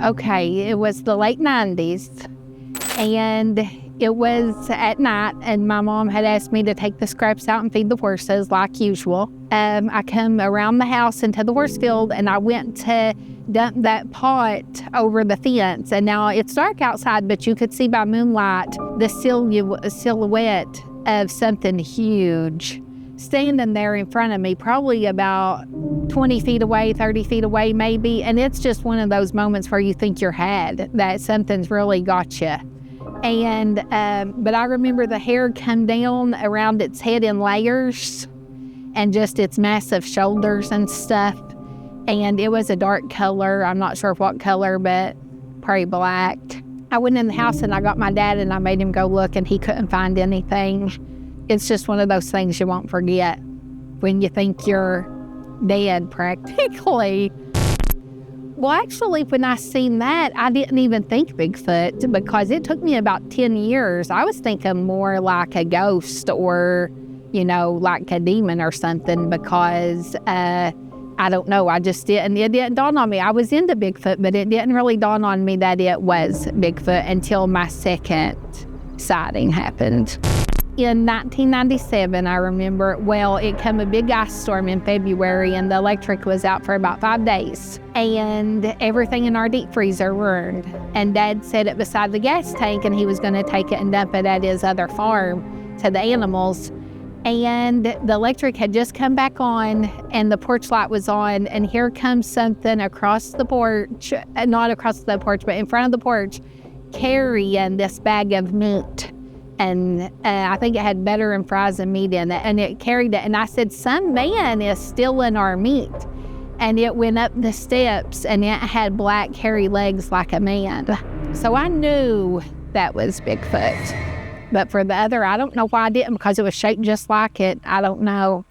Okay, it was the late 90s, and it was at night, and my mom had asked me to take the scraps out and feed the horses like usual. I come around the house into the horse field, and I went to dump that pot over the fence. And now it's dark outside, but you could see by moonlight the silhouette of something huge standing there in front of me, probably about 20 feet away, 30 feet away maybe. And it's just one of those moments where you think you're had, that something's really got you. And but I remember the hair come down around its head in layers, and just its massive shoulders and stuff. And it was a dark color. I'm not sure what color, but probably black. I went in the house and I got my dad and I made him go look, and he couldn't find anything. It's just one of those things you won't forget when you think you're dead, practically. Well, actually, when I seen that, I didn't even think Bigfoot, because it took me about 10 years. I was thinking more like a ghost, or, you know, like a demon or something, because I don't know. It didn't dawn on me. I was into Bigfoot, but it didn't really dawn on me that it was Bigfoot until my second sighting happened. In 1997, I remember, it came a big ice storm in February, and the electric was out for about 5 days, and everything in our deep freezer burned. And Dad set it beside the gas tank, and he was going to take it and dump it at his other farm to the animals. And the electric had just come back on, and the porch light was on, and here comes something across the porch, not across the porch, but in front of the porch, carrying this bag of meat. And I think it had butter and fries and meat in it, and it carried it. And I said, some man is stealing our meat. And it went up the steps, and it had black, hairy legs like a man. So I knew that was Bigfoot. But for the other, I don't know why I didn't, because it was shaped just like it. I don't know.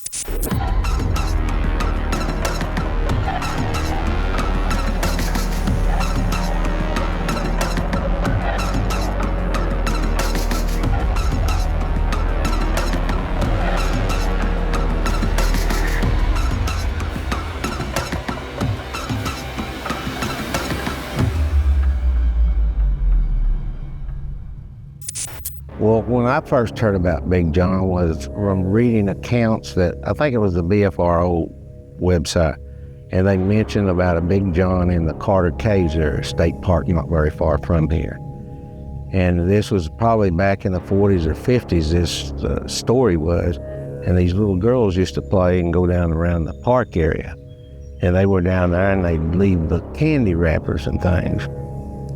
Well, when I first heard about Big John was from reading accounts that, I think it was the BFRO website, and they mentioned about a Big John in the Carter Caves there, state park not very far from here. And this was probably back in the 40s or 50s, this story was, and these little girls used to play and go down around the park area. And they were down there, and they'd leave the candy wrappers and things.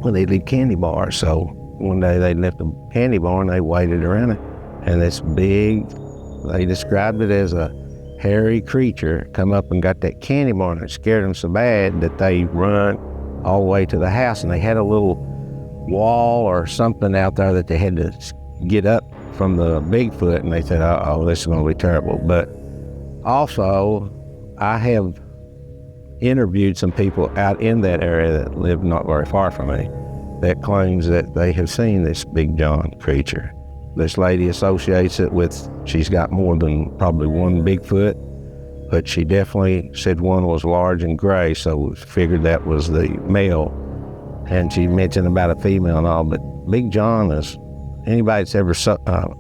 Well, they'd leave candy bars, so one day they left a candy bar and they waited around it, and this big, they described it as a hairy creature, come up and got that candy bar, and it scared them so bad that they run all the way to the house, and they had a little wall or something out there that they had to get up from the Bigfoot, and they said, uh-oh, this is going to be terrible. But also, I have interviewed some people out in that area that live not very far from me that claims that they have seen this Big John creature. This lady associates it with, she's got more than probably one Bigfoot, but she definitely said one was large and gray, so figured that was the male. And she mentioned about a female and all, but Big John is, anybody that's ever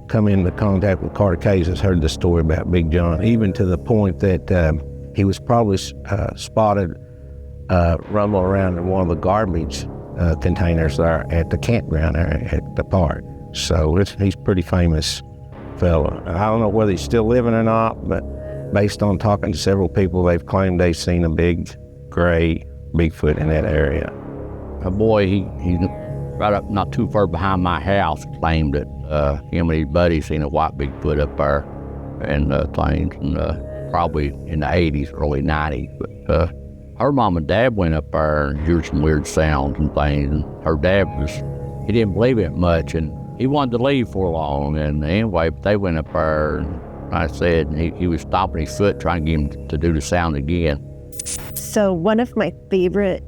come into contact with Carter Caves has heard the story about Big John, even to the point that he was probably spotted rumbling around in one of the garbage containers there at the campground there at the park. So he's a pretty famous fella. I don't know whether he's still living or not, but based on talking to several people, they've claimed they've seen a big gray Bigfoot in that area. A boy, he right up not too far behind my house claimed that him and his buddy seen a white Bigfoot up there in Plains, and probably in the 80s, early 90s. But her mom and dad went up there and heard some weird sounds and things, and her dad he didn't believe it much, and he wanted to leave for long. And anyway, they went up there, and I said he was stomping his foot trying to get him to do the sound again. So one of my favorite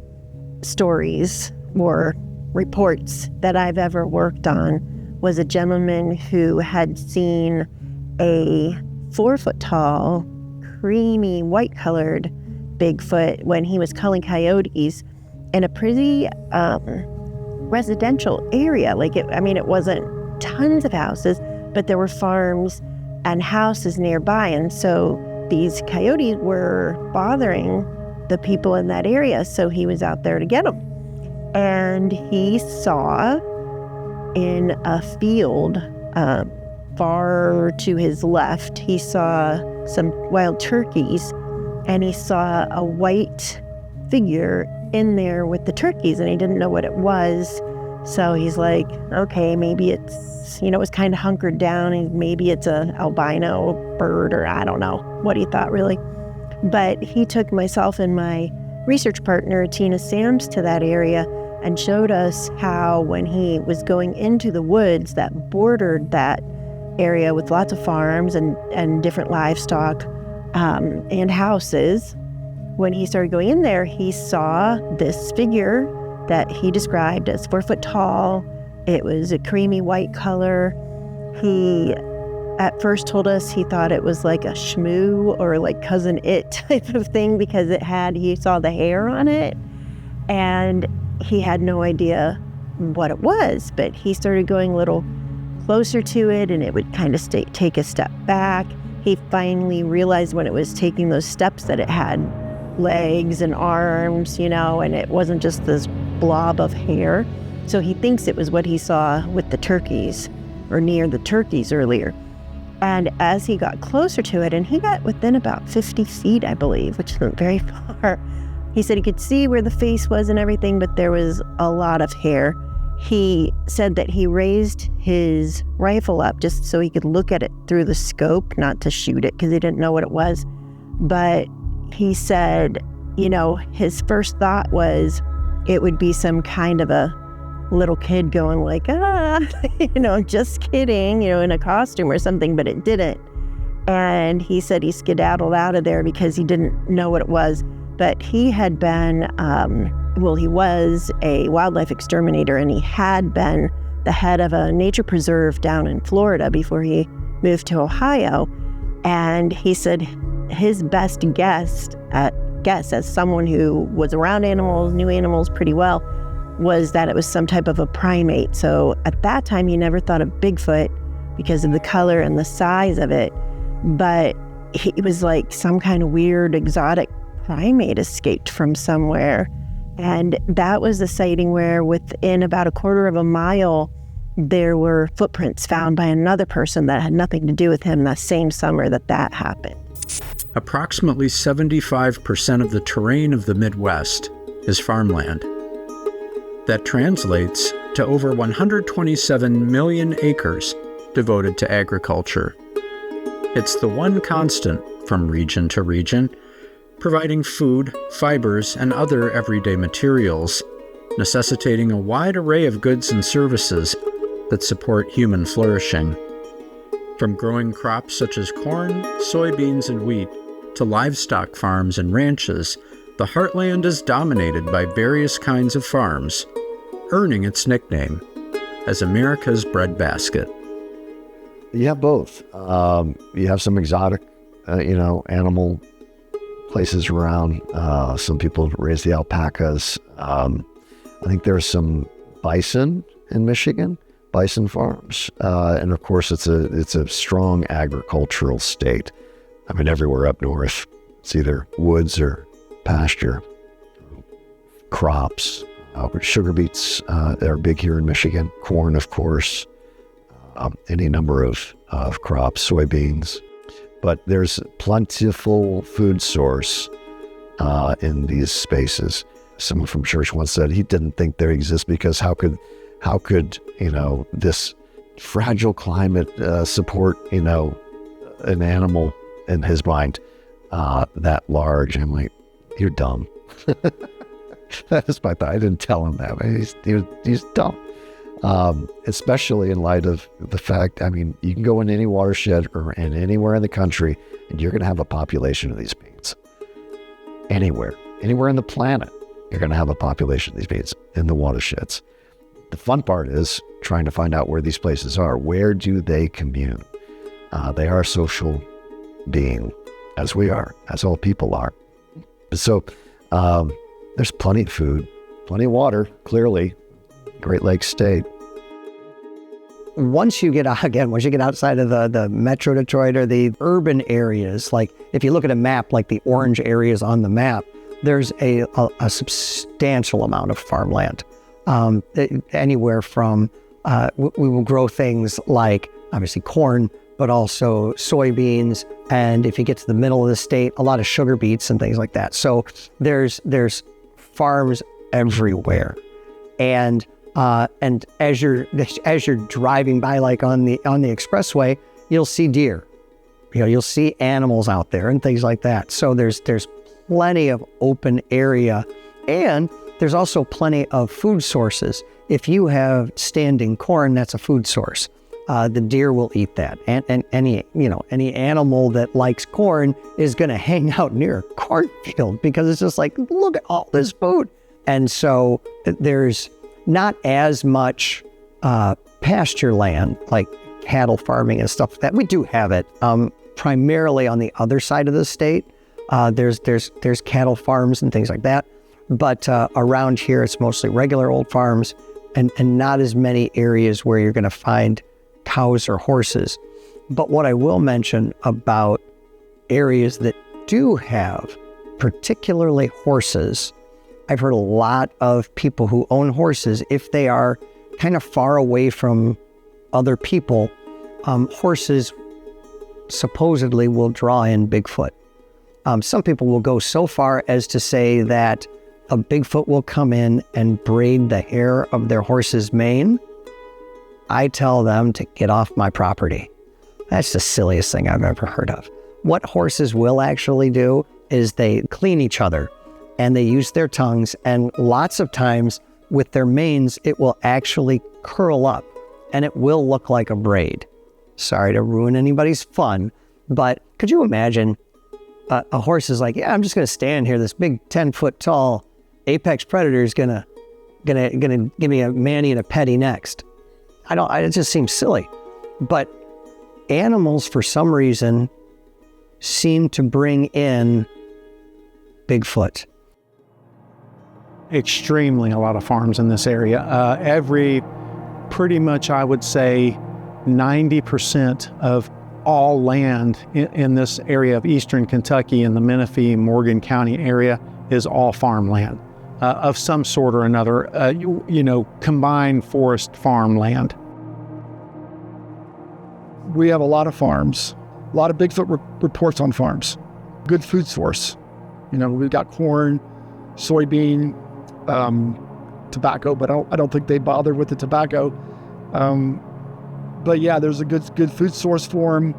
stories or reports that I've ever worked on was a gentleman who had seen a 4-foot tall, creamy, white-colored Bigfoot when he was culling coyotes in a pretty residential area. It wasn't tons of houses, but there were farms and houses nearby. And so these coyotes were bothering the people in that area. So he was out there to get them. And he saw in a field far to his left, he saw some wild turkeys, and he saw a white figure in there with the turkeys, and he didn't know what it was. So he's like, okay, maybe it's, it was kind of hunkered down, and maybe it's a albino bird, or I don't know what he thought really. But he took myself and my research partner, Tina Sams, to that area and showed us how when he was going into the woods that bordered that area with lots of farms and different livestock and houses, when he started going in there, he saw this figure that he described as 4 foot tall. It was a creamy white color. He at first told us he thought it was like a shmoo or like Cousin It type of thing because he saw the hair on it, and he had no idea what it was. But he started going a little closer to it, and it would kind of take a step back. He finally realized when it was taking those steps that it had legs and arms, and it wasn't just this blob of hair. So he thinks it was what he saw with the turkeys, or near the turkeys earlier. And as he got closer to it, and he got within about 50 feet, I believe, which isn't very far, he said he could see where the face was and everything, but there was a lot of hair. He said that he raised his rifle up just so he could look at it through the scope, not to shoot it because he didn't know what it was. But he said, his first thought was it would be some kind of a little kid going like, just kidding, in a costume or something, but it didn't. And he said he skedaddled out of there because he didn't know what it was. But he had been, he was a wildlife exterminator, and he had been the head of a nature preserve down in Florida before he moved to Ohio. And he said his best guess as someone who was around animals, knew animals pretty well, was that it was some type of a primate. So at that time, he never thought of Bigfoot because of the color and the size of it. But it was like some kind of weird exotic primate escaped from somewhere. And that was a sighting where within about a quarter of a mile, there were footprints found by another person that had nothing to do with him that same summer that happened. Approximately 75% of the terrain of the Midwest is farmland. That translates to over 127 million acres devoted to agriculture. It's the one constant from region to region, providing food, fibers, and other everyday materials, necessitating a wide array of goods and services that support human flourishing. From growing crops such as corn, soybeans, and wheat, to livestock farms and ranches, the Heartland is dominated by various kinds of farms, earning its nickname as America's breadbasket. You have both. You have some exotic, animal places around. Some people raise the alpacas. I think there's some bison in Michigan, bison farms, and of course it's a strong agricultural state. I mean, everywhere up north, it's either woods or pasture. Crops, sugar beets are big here in Michigan. Corn, of course, any number of crops, soybeans. But there's plentiful food source in these spaces. Someone from church once said he didn't think they exist because how could this fragile climate support an animal in his mind that large? I'm like, you're dumb. That is my thought. I didn't tell him that. He's dumb. Especially in light of the fact, you can go in any watershed or anywhere in the country and you're going to have a population of these beings. Anywhere in the planet, you're going to have a population of these beings in the watersheds. The fun part is trying to find out where these places are. Where do they commune? They are a social being, as we are, as all people are. So there's plenty of food, plenty of water, clearly. Great Lakes State. Once you get outside of the Metro Detroit or the urban areas, like if you look at a map, like the orange areas on the map, there's a substantial amount of farmland. Anywhere from, we will grow things like obviously corn, but also soybeans. And if you get to the middle of the state, a lot of sugar beets and things like that. So there's farms everywhere. And as you're driving by, like on the expressway, you'll see deer, you'll see animals out there and things like that. So there's plenty of open area, and there's also plenty of food sources. If you have standing corn, that's a food source. The deer will eat that, and any animal that likes corn is going to hang out near a cornfield because it's just like, look at all this food. And so there's not as much pasture land like cattle farming and stuff like that. We do have it primarily on the other side of the state. There's cattle farms and things like that, but around here it's mostly regular old farms, and not as many areas where you're going to find cows or horses. But what I will mention about areas that do have particularly horses, I've heard a lot of people who own horses, if they are kind of far away from other people, horses supposedly will draw in Bigfoot. Some people will go so far as to say that a Bigfoot will come in and braid the hair of their horse's mane. I tell them to get off my property. That's the silliest thing I've ever heard of. What horses will actually do is they clean each other and they use their tongues, and lots of times with their manes, it will actually curl up and it will look like a braid. Sorry to ruin anybody's fun, but could you imagine a horse is like, yeah, I'm just going to stand here. This big 10-foot tall apex predator is gonna give me a mani and a petty next. It just seems silly. But animals, for some reason, seem to bring in Bigfoot. Extremely a lot of farms in this area. Pretty much, I would say, 90% of all land in this area of eastern Kentucky in the Menifee, Morgan County area is all farmland of some sort or another, combined forest farmland. We have a lot of farms, a lot of Bigfoot reports on farms. Good food source. We've got corn, soybean, tobacco, but I don't think they bother with the tobacco. But yeah, there's a good food source for them.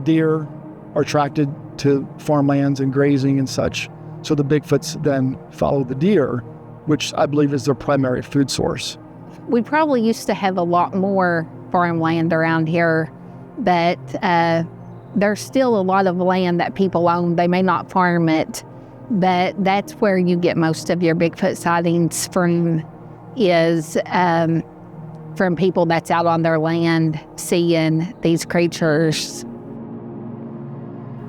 Deer are attracted to farmlands and grazing and such. So the Bigfoots then follow the deer, which I believe is their primary food source. We probably used to have a lot more farmland around here, but there's still a lot of land that people own. They may not farm it, but that's where you get most of your Bigfoot sightings from, is from people that's out on their land seeing these creatures.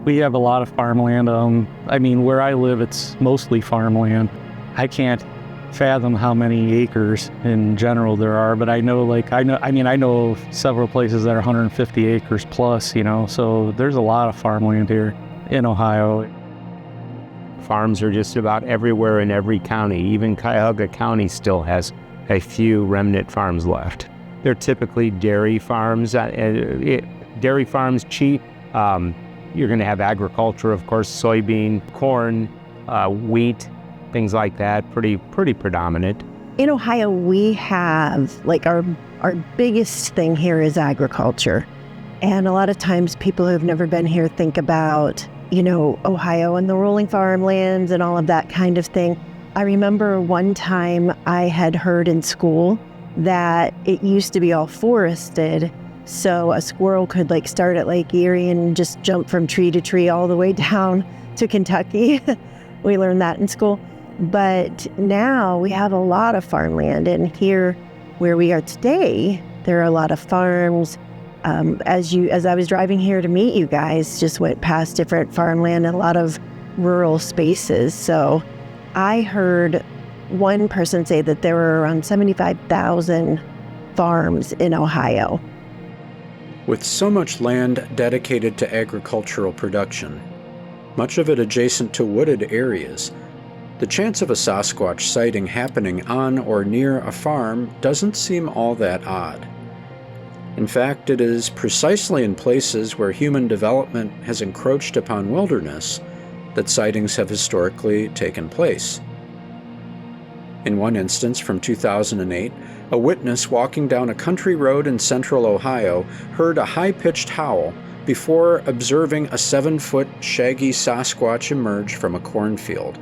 We have a lot of farmland. Where I live, it's mostly farmland. I can't fathom how many acres in general there are, but I know several places that are 150 acres plus, so there's a lot of farmland here in Ohio. Farms are just about everywhere in every county. Even Cuyahoga County still has a few remnant farms left. They're typically dairy farms. Dairy farms, cheap. You're going to have agriculture, of course, soybean, corn, wheat, things like that, pretty predominant. In Ohio, we have, our biggest thing here is agriculture. And a lot of times people who've never been here think about, Ohio and the rolling farmlands and all of that kind of thing. I remember one time I had heard in school that it used to be all forested, so a squirrel could start at Lake Erie and just jump from tree to tree all the way down to Kentucky. We learned that in school. But now we have a lot of farmland, and here where we are today, there are a lot of farms. As I was driving here to meet you guys, just went past different farmland and a lot of rural spaces. So I heard one person say that there were around 75,000 farms in Ohio. With so much land dedicated to agricultural production, much of it adjacent to wooded areas, the chance of a Sasquatch sighting happening on or near a farm doesn't seem all that odd. In fact, it is precisely in places where human development has encroached upon wilderness that sightings have historically taken place. In one instance from 2008, a witness walking down a country road in central Ohio heard a high-pitched howl before observing a 7-foot shaggy Sasquatch emerge from a cornfield.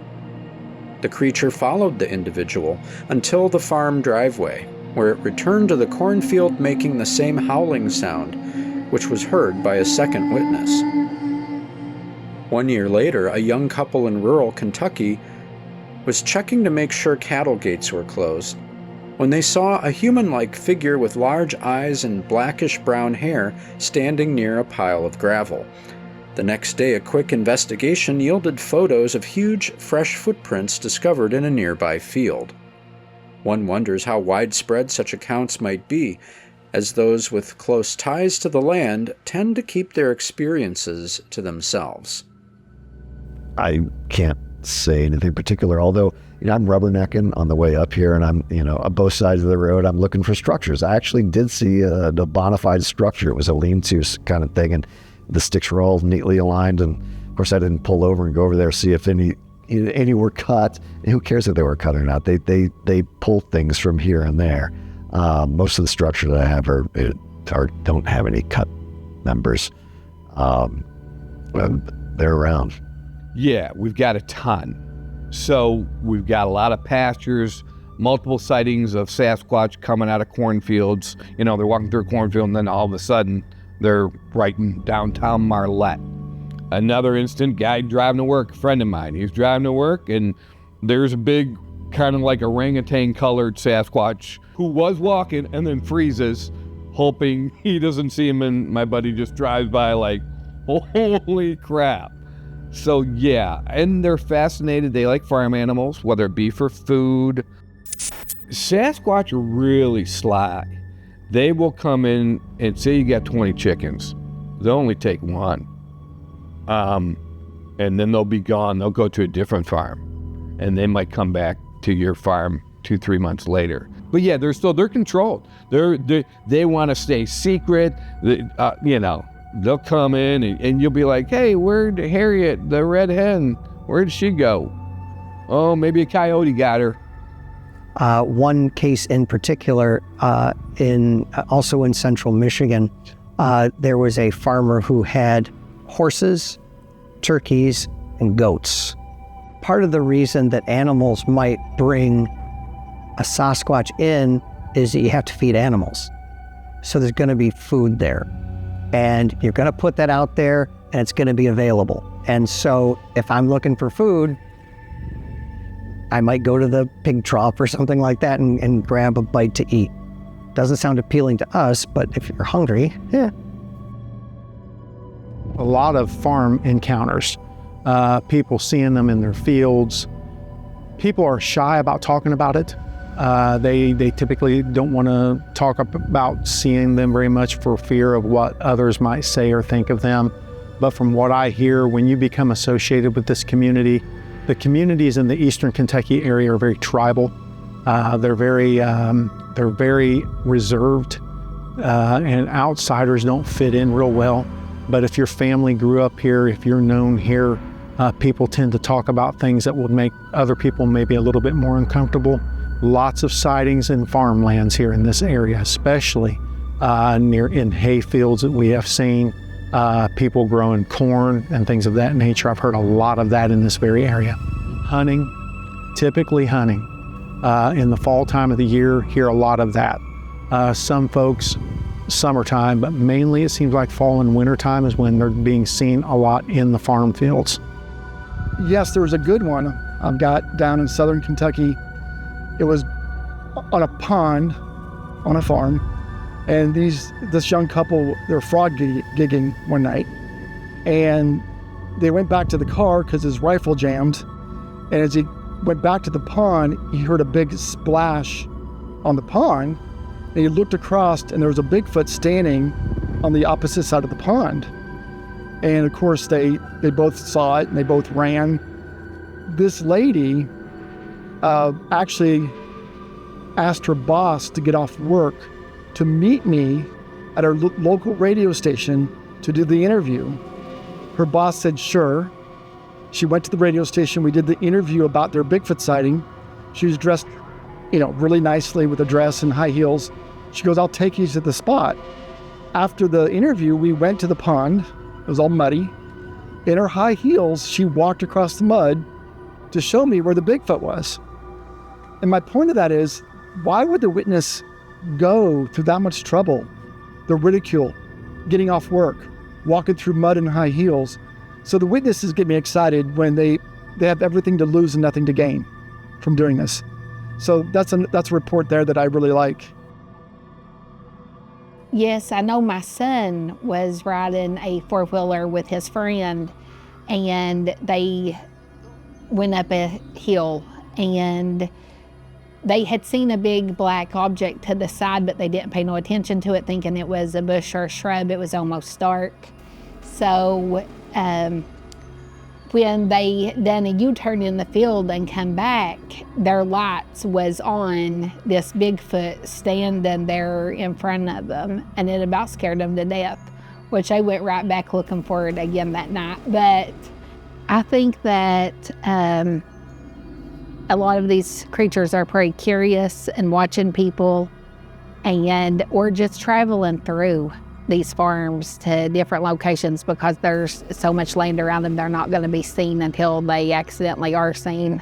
The creature followed the individual until the farm driveway, where it returned to the cornfield making the same howling sound, which was heard by a second witness. 1 year later, a young couple in rural Kentucky was checking to make sure cattle gates were closed when they saw a human-like figure with large eyes and blackish-brown hair standing near a pile of gravel. The next day, a quick investigation yielded photos of huge, fresh footprints discovered in a nearby field. One wonders how widespread such accounts might be, as those with close ties to the land tend to keep their experiences to themselves. I can't say anything particular, although I'm rubbernecking on the way up here, and I'm on both sides of the road I'm looking for structures. I actually did see a bona fide structure. It was a lean-to kind of thing, and the sticks were all neatly aligned, and of course I didn't pull over and go over there see if any were cut. Who cares if they were cut or not? They pull things from here and there. Most of the structure that I have don't have any cut members. They're around. Yeah, we've got a ton. So we've got a lot of pastures, multiple sightings of Sasquatch coming out of cornfields. They're walking through a cornfield and then all of a sudden they're right in downtown Marlette. Another instant, guy driving to work, a friend of mine. He's driving to work and there's a big kind of like orangutan colored Sasquatch who was walking and then freezes, hoping he doesn't see him, and my buddy just drives by like, holy crap. So yeah, and they're fascinated. They like farm animals, whether it be for food. Sasquatch are really sly. They will come in and say you got 20 chickens. They'll only take one. And then they'll be gone. They'll go to a different farm. And they might come back to your farm 2-3 months later. But yeah, they're controlled. They want to stay secret. They'll come in and you'll be like, hey, where'd Harriet, the red hen, where'd she go? Oh, maybe a coyote got her. One case in particular, also in central Michigan, there was a farmer who had horses, turkeys, and goats. Part of the reason that animals might bring a Sasquatch in is that you have to feed animals. So there's going to be food there. And you're going to put that out there, and it's going to be available. And so if I'm looking for food, I might go to the pig trough or something like that and grab a bite to eat. Doesn't sound appealing to us, but if you're hungry, yeah. A lot of farm encounters, people seeing them in their fields. People are shy about talking about it. They typically don't want to talk about seeing them very much for fear of what others might say or think of them. But from what I hear, when you become associated with this community, the communities in the eastern Kentucky area are very tribal. They're very reserved, and outsiders don't fit in real well. But if your family grew up here, if you're known here, people tend to talk about things that would make other people maybe a little bit more uncomfortable. Lots of sightings in farmlands here in this area, especially in hay fields that we have seen, people growing corn and things of that nature. I've heard a lot of that in this very area. Hunting, typically hunting. In the fall time of the year, hear a lot of that. Some folks, summertime, but mainly it seems like fall and winter time is when they're being seen a lot in the farm fields. Yes, there was a good one I've got down in southern Kentucky. It was on a pond on a farm, and this young couple, they're frog gigging one night, and they went back to the car because his rifle jammed, and as he went back to the pond, he heard a big splash on the pond, and he looked across, and there was a Bigfoot standing on the opposite side of the pond. And of course, they both saw it, and they both ran. This lady actually asked her boss to get off work to meet me at our local radio station to do the interview. Her boss said, sure. She went to the radio station. We did the interview about their Bigfoot sighting. She was dressed, really nicely with a dress and high heels. She goes, I'll take you to the spot. After the interview, we went to the pond. It was all muddy. In her high heels, she walked across the mud to show me where the Bigfoot was. And my point of that is, why would the witness go through that much trouble? The ridicule, getting off work, walking through mud in high heels. So the witnesses get me excited when they have everything to lose and nothing to gain from doing this. So that's a report there that I really like. Yes, I know my son was riding a four-wheeler with his friend, and they went up a hill, and they had seen a big black object to the side, but they didn't pay no attention to it, thinking it was a bush or a shrub. It was almost dark. So when they done a U-turn in the field and come back, their lights was on this Bigfoot standing there in front of them, and it about scared them to death, which they went right back looking for it again that night. But I think that a lot of these creatures are pretty curious and watching people, and or just traveling through these farms to different locations because there's so much land around them, they're not going to be seen until they accidentally are seen.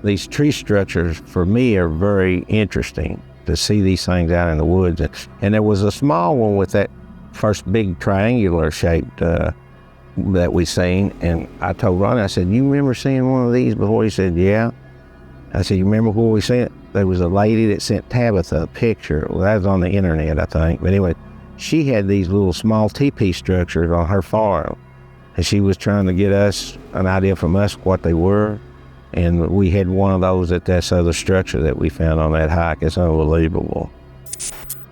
These tree structures, for me, are very interesting to see these things out in the woods. And there was a small one with that first big triangular shaped that we seen. And I told Ronnie, I said, you remember seeing one of these before? He said, yeah. I said, you remember where we seen it? There was a lady that sent Tabatha a picture. Well, that was on the internet, I think. But anyway, she had these little small teepee structures on her farm, and she was trying to get us an idea from us what they were, and we had one of those at this other structure that we found on that hike. It's unbelievable.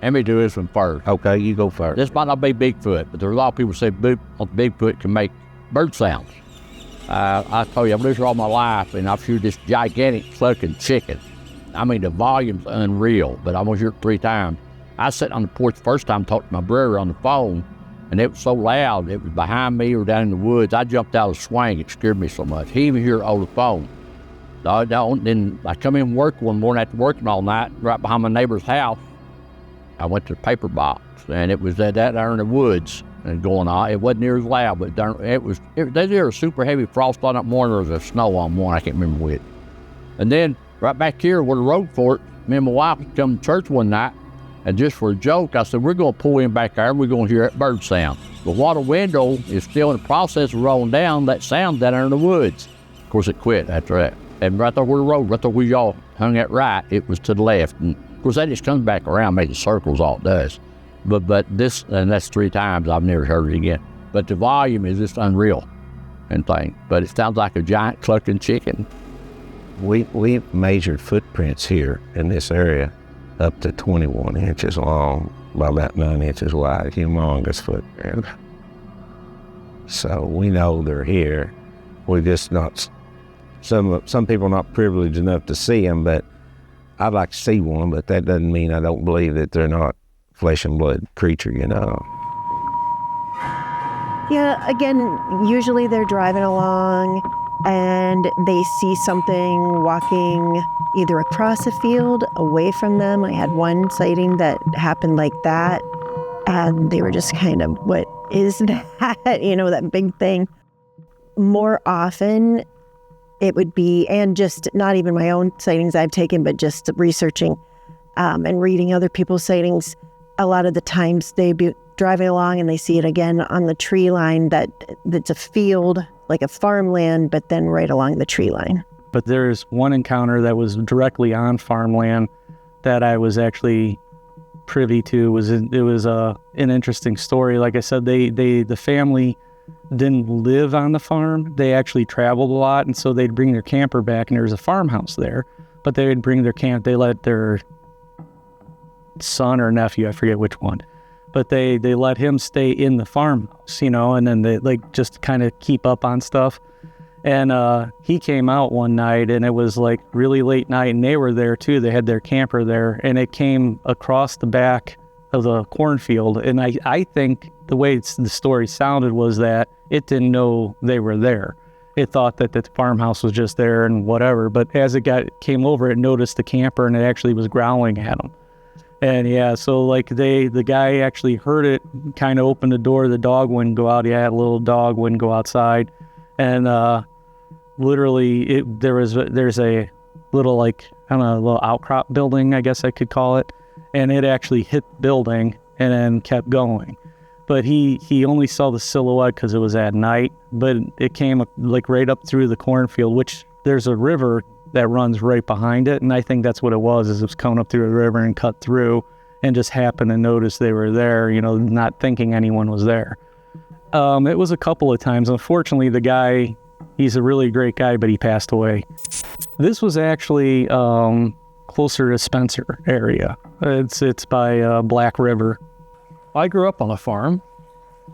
Let me do this one first. Okay, you go first. This might not be Bigfoot, but there's a lot of people say Bigfoot can make bird sounds. I tell you, I've lived here all my life, and I've shot this gigantic clucking chicken. I mean, the volume's unreal, but I almost heard it 3 times. I sat on the porch the first time, talked to my brother on the phone, and it was so loud, it was behind me or down in the woods. I jumped out of the swing, it scared me so much. He even heard it over the phone. Then I come in from work one morning after working all night, right behind my neighbor's house. I went to the paper box, and it was that there in the woods and going on. It wasn't near as loud, but there was a super heavy frost on that morning. There was a snow on one, I can't remember which. And then right back here where the road fork, me and my wife come to church one night, and just for a joke, I said, we're going to pull in back there and we're going to hear that bird sound. The water window is still in the process of rolling down that sound down there in the woods. Of course, it quit after that. And right there where the road, right there where y'all hung at right, it was to the left. And of course, that just comes back around, making circles, all it does. But this, and that's 3 times, I've never heard it again. But the volume is just unreal and thing. But it sounds like a giant clucking chicken. We measured footprints here in this area up to 21 inches long by about 9 inches wide, humongous footprint. So we know they're here. We're just not, some people are not privileged enough to see them, but I'd like to see one, but that doesn't mean I don't believe that they're not flesh and blood creature, Yeah, again, usually they're driving along and they see something walking either across a field, away from them. I had one sighting that happened like that, and they were just kind of, what is that? That big thing. More often, it would be, and just not even my own sightings I've taken, but just researching and reading other people's sightings. A lot of the times they'd be driving along and they see it again on the tree line that's a field, like a farmland, but then right along the tree line. But there's one encounter that was directly on farmland that I was actually privy to. It was an interesting story. Like I said, the family didn't live on the farm. They actually traveled a lot, and so they'd bring their camper back, and there was a farmhouse there. But they would bring their camp. They let their son or nephew, I forget which one, but they let him stay in the farmhouse, and then they like just kind of keep up on stuff. And he came out one night, and it was like really late night, and they were there too. They had their camper there, and it came across the back of the cornfield. And I think the way the story sounded was that it didn't know they were there. It thought that the farmhouse was just there and whatever. But as it came over, it noticed the camper, and it actually was growling at them. And yeah, so like the guy actually heard it, kind of opened the door. The dog wouldn't go out. He had a little dog, wouldn't go outside. And literally there's a little, like, I don't know, a little outcrop building, I guess I could call it. And it actually hit the building and then kept going. But he only saw the silhouette because it was at night. But it came like right up through the cornfield, which there's a river that runs right behind it. And I think that's what it was, is it was coming up through the river and cut through, and just happened to notice they were there, not thinking anyone was there. It was a couple of times. Unfortunately, the guy, he's a really great guy, but he passed away. This was actually closer to Spencer area. It's by Black River. I grew up on a farm,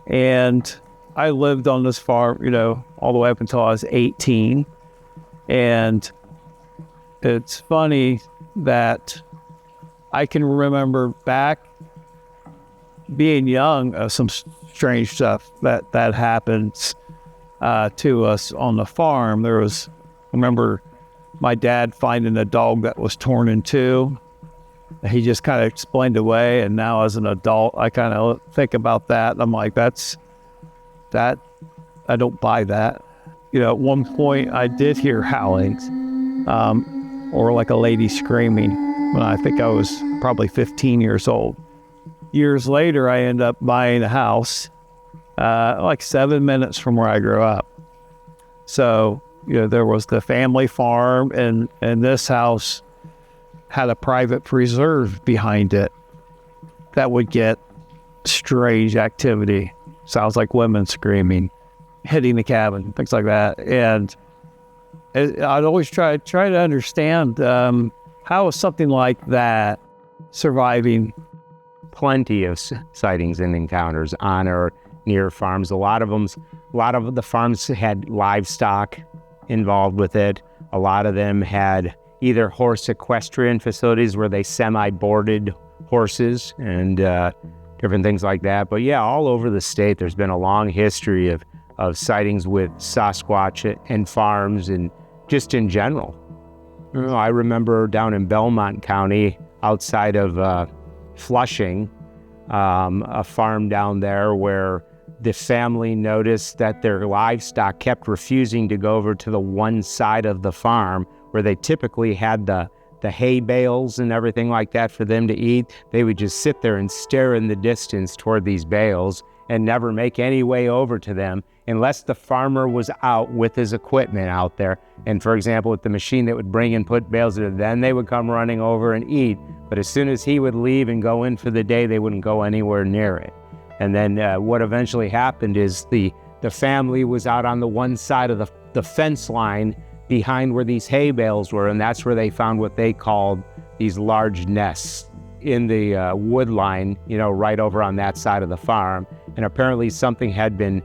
and I lived on this farm, all the way up until I was 18. And it's funny that I can remember back being young, some strange stuff that happens to us on the farm. I remember my dad finding a dog that was torn in two. He just kind of explained away, and now as an adult, I kind of think about that, and I'm like, I don't buy that. At one point, I did hear howlings, or like a lady screaming, when I think I was probably 15 years old. Years later, I ended up buying a house like 7 minutes from where I grew up. So, there was the family farm, and this house had a private preserve behind it that would get strange activity. Sounds like women screaming, hitting the cabin, things like that. And I'd always try to understand how is something like that surviving. Plenty of sightings and encounters on or near farms. A lot of the farms had livestock involved with it. A lot of them had either horse equestrian facilities where they semi-boarded horses and different things like that. But yeah, all over the state, there's been a long history of sightings with Sasquatch and farms, and just in general. I remember down in Belmont County, outside of Flushing, a farm down there where the family noticed that their livestock kept refusing to go over to the one side of the farm where they typically had the hay bales and everything like that for them to eat. They would just sit there and stare in the distance toward these bales and never make any way over to them unless the farmer was out with his equipment out there. And for example, with the machine that would bring and put bales in, then they would come running over and eat. But as soon as he would leave and go in for the day, they wouldn't go anywhere near it. And then what eventually happened is the family was out on the one side of the fence line behind where these hay bales were, and that's where they found what they called these large nests in the wood line, right over on that side of the farm. And apparently something had been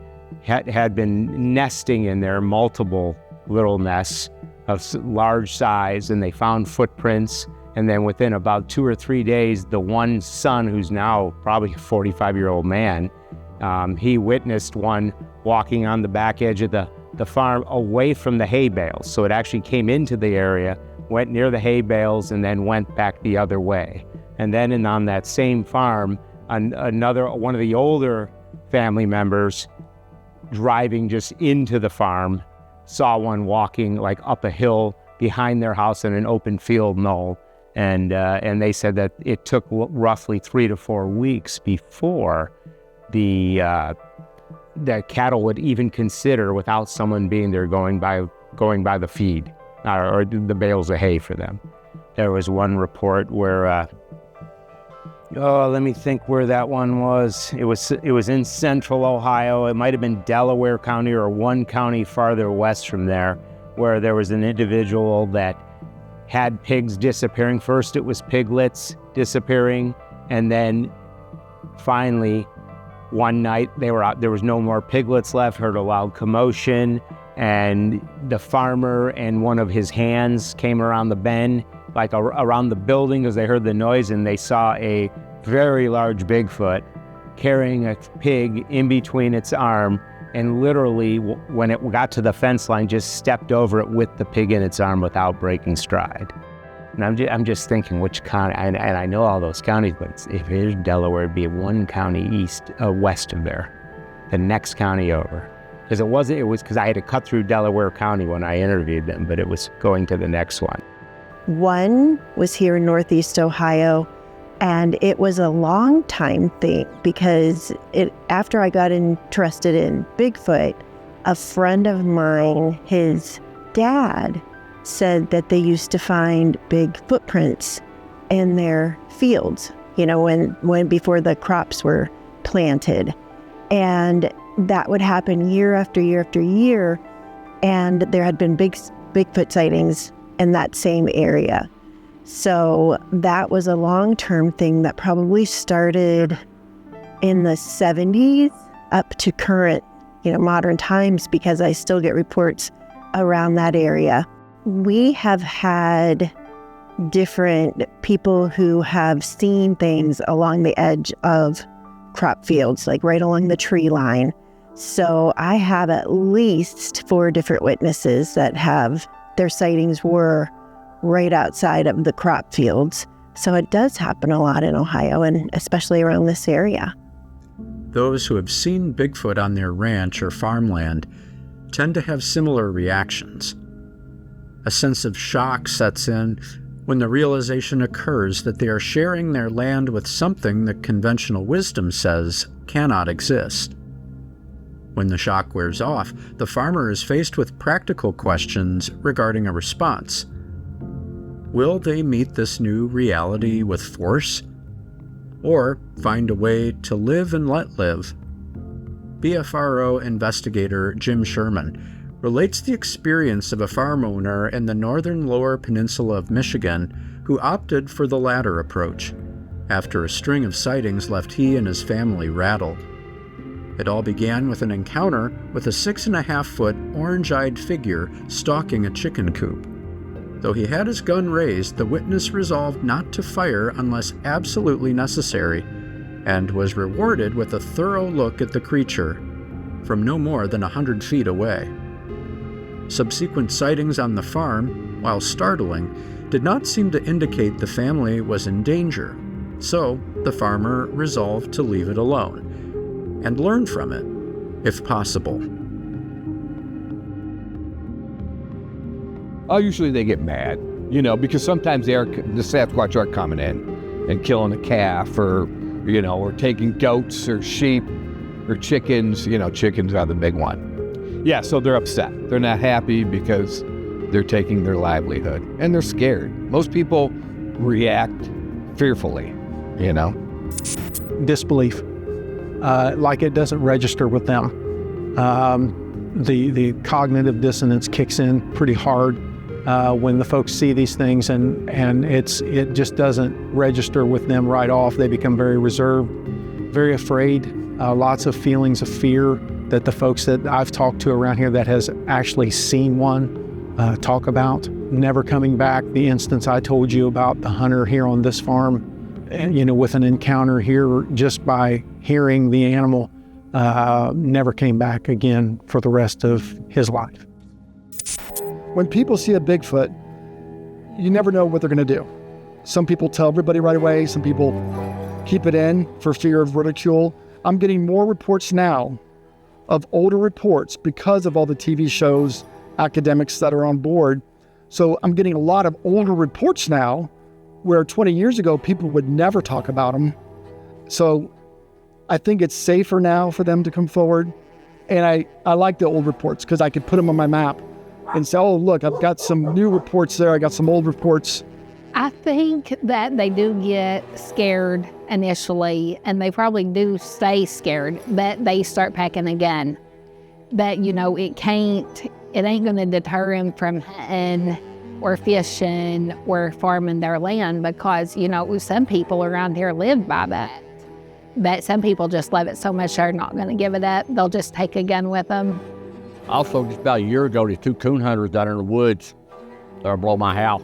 nesting in there, multiple little nests of large size, and they found footprints. And then within about 2 or 3 days, the one son, who's now probably a 45-year-old man, he witnessed one walking on the back edge of the farm away from the hay bales. So it actually came into the area, went near the hay bales, and then went back the other way. And then on that same farm, one of the older family members driving just into the farm saw one walking like up a hill behind their house in an open field knoll. And they said that it took roughly 3 to 4 weeks before the cattle would even consider, without someone being there, going by the feed or the bales of hay for them. There was one report where Oh, let me think where that one was. It was in central Ohio. It might have been Delaware County or one county farther west from there, where there was an individual that had pigs disappearing. First it was piglets disappearing, and then finally one night they were out, there was no more piglets left, heard a loud commotion, and the farmer and one of his hands came around the bend, like around the building, as they heard the noise, and they saw a very large Bigfoot carrying a pig in between its arm, and literally when it got to the fence line, just stepped over it with the pig in its arm without breaking stride. And I'm just thinking which county, and I know all those counties, but if it is Delaware, it'd be one county west of there, the next county over. Because it was because I had to cut through Delaware County when I interviewed them, but it was going to the next one. One was here in Northeast Ohio, and it was a long time thing because after I got interested in Bigfoot, a friend of mine, his dad, said that they used to find big footprints in their fields, when before the crops were planted. And that would happen year after year after year, and there had been Bigfoot sightings in that same area. So that was a long-term thing that probably started in the 70s up to current, modern times, because I still get reports around that area. We have had different people who have seen things along the edge of crop fields, like right along the tree line. So I have at least 4 different witnesses that have their sightings were right outside of the crop fields. So it does happen a lot in Ohio, and especially around this area. Those who have seen Bigfoot on their ranch or farmland tend to have similar reactions. A sense of shock sets in when the realization occurs that they are sharing their land with something that conventional wisdom says cannot exist. When the shock wears off, the farmer is faced with practical questions regarding a response. Will they meet this new reality with force, or find a way to live and let live? BFRO investigator Jim Sherman relates the experience of a farm owner in the northern lower peninsula of Michigan who opted for the latter approach, after a string of sightings left he and his family rattled. It all began with an encounter with a 6.5-foot orange-eyed figure stalking a chicken coop. Though he had his gun raised, the witness resolved not to fire unless absolutely necessary, and was rewarded with a thorough look at the creature from no more than 100 feet away. Subsequent sightings on the farm, while startling, did not seem to indicate the family was in danger, so the farmer resolved to leave it alone and learn from it, if possible. Usually they get mad, because sometimes the Sasquatch are coming in and killing a calf or taking goats or sheep or chickens. Chickens are the big one. Yeah, so they're upset. They're not happy because they're taking their livelihood and they're scared. Most people react fearfully, Disbelief. Like it doesn't register with them. The cognitive dissonance kicks in pretty hard when the folks see these things, and it just doesn't register with them right off. They become very reserved, very afraid, lots of feelings of fear that the folks that I've talked to around here that has actually seen one talk about. Never coming back. The instance I told you about, the hunter here on this farm, with an encounter here just by hearing the animal, never came back again for the rest of his life. When people see a Bigfoot, you never know what they're going to do. Some people tell everybody right away. Some people keep it in for fear of ridicule. I'm getting more reports now of older reports because of all the TV shows, academics that are on board. So I'm getting a lot of older reports now where 20 years ago, people would never talk about them. So I think it's safer now for them to come forward. And I like the old reports because I could put them on my map and say, oh, look, I've got some new reports there. I got some old reports. I think that they do get scared initially, and they probably do stay scared, but they start packing a gun. But, it ain't going to deter them from hunting or fishing or farming their land because, some people around here live by that. But some people just love it so much they're not going to give it up. They'll just take a gun with them. Also, just about a year ago, these 2 coon hunters down in the woods that are below my house.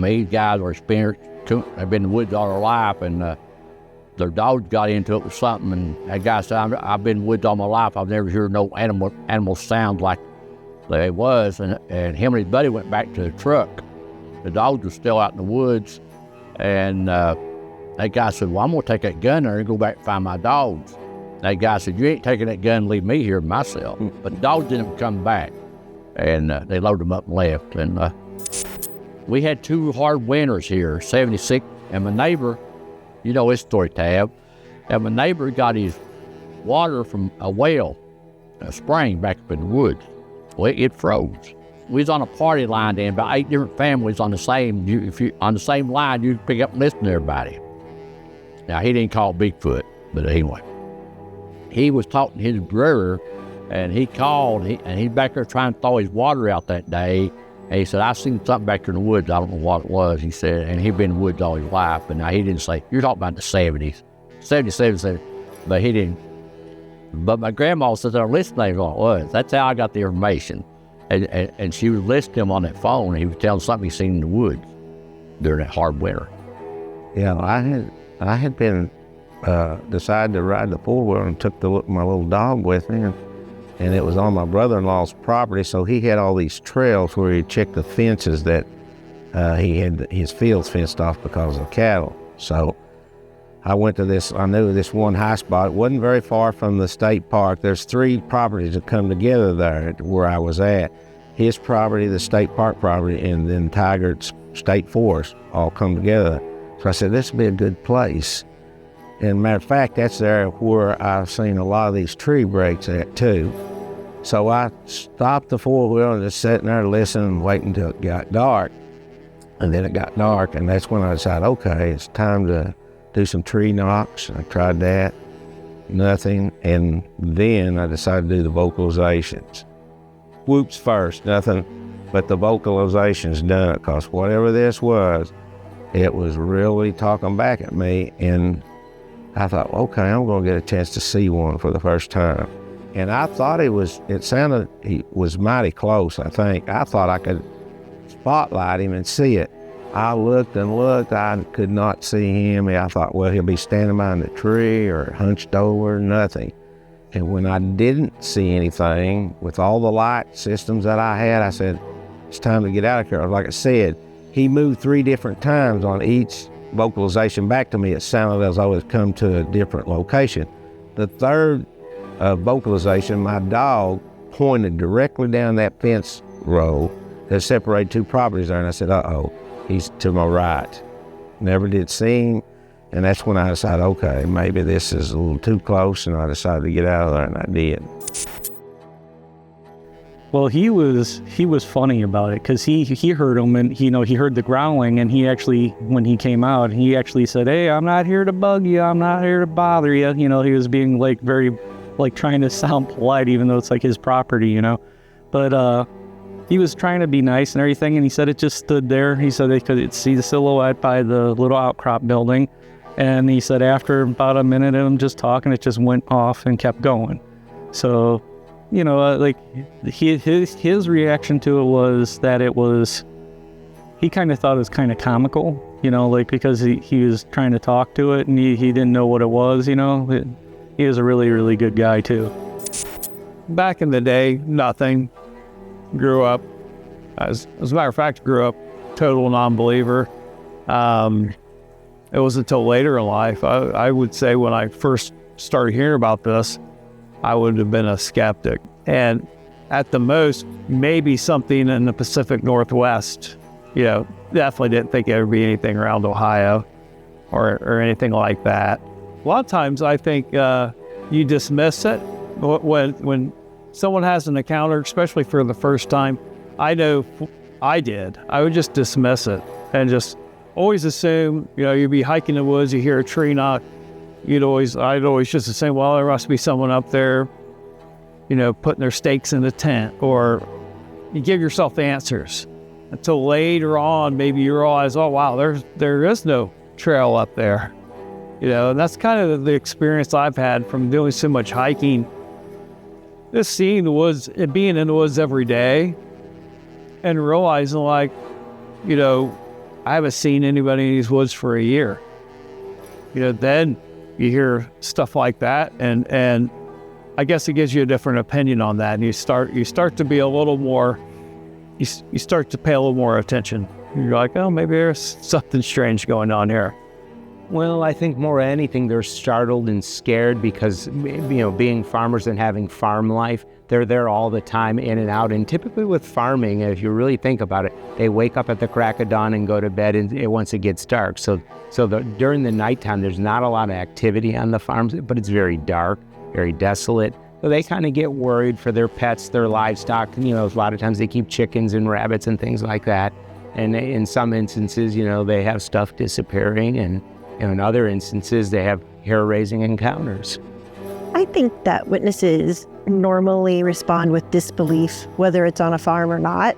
These guys are experienced. They've been in the woods all their life, and their dogs got into it with something. And that guy said, I've been in the woods all my life. I've never heard no animal sounds like they was. And him and his buddy went back to the truck. The dogs were still out in the woods. And that guy said, well, I'm going to take that gun there and go back and find my dogs. That guy said, you ain't taking that gun and leave me here myself. But the dogs didn't come back. And they loaded them up and left. And we had 2 hard winters here, 76. And my neighbor, his story, Tab. And my neighbor got his water from a well, a spring back up in the woods. Well, it froze. We was on a party line then, about 8 different families on the same. On the same line, you could pick up and listen to everybody. Now he didn't call Bigfoot, but anyway, he was talking to his brother, and he called, and he's back there trying to thaw his water out that day. And he said, I seen something back there in the woods. I don't know what it was. He said, and he'd been in the woods all his life. But now he didn't say, you're talking about the 70s, 70s, but he didn't. But my grandma said, I listened to what it was. That's how I got the information. And she was listening to him on that phone. And he was telling something he seen in the woods during that hard winter. Yeah, I had been decided to ride the 4-wheeler and took my little dog with me. And it was on my brother-in-law's property, so he had all these trails where he'd check the fences that he had his fields fenced off because of cattle. So I went to I knew this one high spot. It wasn't very far from the state park. There's 3 properties that come together there where I was at. His property, the state park property, and then Tigard's state forest all come together. So I said, this would be a good place. And matter of fact, that's there where I've seen a lot of these tree breaks at too. So I stopped the 4-wheeler and just sitting there listening and waiting until it got dark. And then it got dark, and that's when I decided, okay, it's time to do some tree knocks. I tried that, nothing. And then I decided to do the vocalizations. Whoops first, nothing, but the vocalizations done it, because whatever this was, it was really talking back at me. And I thought, okay, I'm going to get a chance to see one for the first time. And I thought he was mighty close, I think. I thought I could spotlight him and see it. I looked and looked, I could not see him. I thought, well, he'll be standing behind the tree or hunched over, nothing. And when I didn't see anything, with all the light systems that I had, I said, it's time to get out of here. Like I said, he moved 3 different times on each vocalization back to me. It sounded as though it's come to a different location. The 3rd vocalization, my dog pointed directly down that fence row that separated 2 properties there, and I said, uh-oh, he's to my right. Never did see him, and that's when I decided, okay, maybe this is a little too close, and I decided to get out of there, and I did. Well, he was funny about it, because he heard him, and he heard the growling, and he actually, when he came out, he actually said, hey, I'm not here to bug you, I'm not here to bother you. He was being very trying to sound polite, even though it's his property, But he was trying to be nice and everything, and he said it just stood there. He said they could see the silhouette by the little outcrop building, and he said after about a minute of him just talking, it just went off and kept going. So, his reaction to it was that he kind of thought it was kind of comical, because he was trying to talk to it, and he didn't know what it was, He was a really, really good guy, too. Back in the day, nothing. Grew up, as a matter of fact, total non-believer. It was until later in life, I would say when I first started hearing about this, I would have been a skeptic. And at the most, maybe something in the Pacific Northwest, definitely didn't think there would be anything around Ohio or anything like that. A lot of times I think you dismiss it when someone has an encounter, especially for the first time. I know I did. I would just dismiss it and just always assume, you'd be hiking the woods, you hear a tree knock, I'd always just assume, well, there must be someone up there, putting their stakes in the tent, or you give yourself answers until later on, maybe you realize, oh, wow, there is no trail up there. And that's kind of the experience I've had from doing so much hiking. Just seeing the woods and being in the woods every day and realizing I haven't seen anybody in these woods for a year. Then you hear stuff like that and I guess it gives you a different opinion on that. And you start to be a little more, you start to pay a little more attention. You're like, oh, maybe there's something strange going on here. Well, I think more than anything, they're startled and scared because, being farmers and having farm life, they're there all the time, in and out. And typically with farming, if you really think about it, they wake up at the crack of dawn and go to bed once it gets dark. So during the nighttime, there's not a lot of activity on the farms, but it's very dark, very desolate. So they kind of get worried for their pets, their livestock. A lot of times they keep chickens and rabbits and things like that. And in some instances, they have stuff disappearing, and in other instances, they have hair-raising encounters. I think that witnesses normally respond with disbelief, whether it's on a farm or not,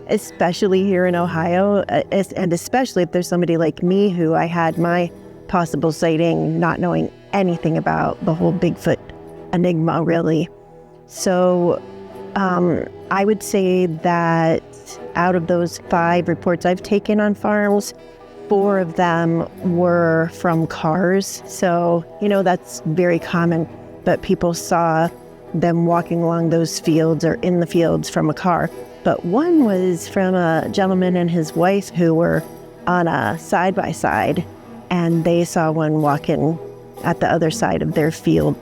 especially here in Ohio, and especially if there's somebody like me who I had my possible sighting not knowing anything about the whole Bigfoot enigma, really. So I would say that out of those 5 reports I've taken on farms, 4 of them were from cars. So, that's very common, but people saw them walking along those fields or in the fields from a car. But one was from a gentleman and his wife who were on a side-by-side, and they saw one walking at the other side of their field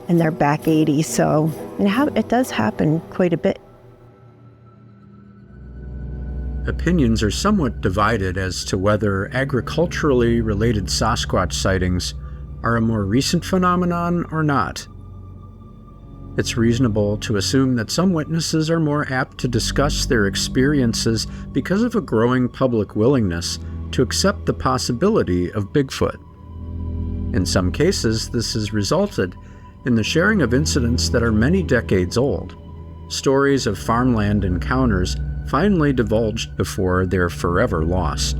in their back 80. So it does happen quite a bit. Opinions are somewhat divided as to whether agriculturally related Sasquatch sightings are a more recent phenomenon or not. It's reasonable to assume that some witnesses are more apt to discuss their experiences because of a growing public willingness to accept the possibility of Bigfoot. In some cases, this has resulted in the sharing of incidents that are many decades old, stories of farmland encounters finally divulged before they're forever lost.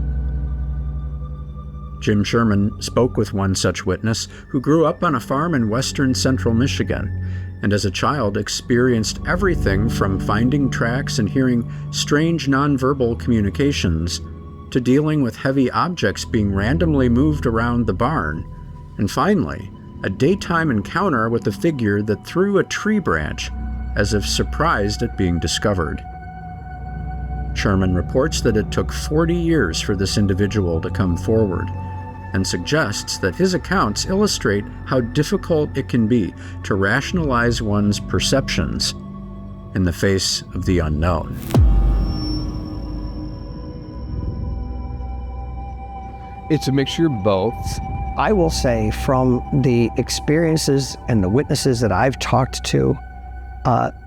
Jim Sherman spoke with one such witness who grew up on a farm in western central Michigan, and as a child experienced everything from finding tracks and hearing strange nonverbal communications to dealing with heavy objects being randomly moved around the barn, and finally, a daytime encounter with a figure that threw a tree branch as if surprised at being discovered. Sherman reports that it took 40 years for this individual to come forward, and suggests that his accounts illustrate how difficult it can be to rationalize one's perceptions in the face of the unknown. It's a mixture of both. I will say from the experiences and the witnesses that I've talked to,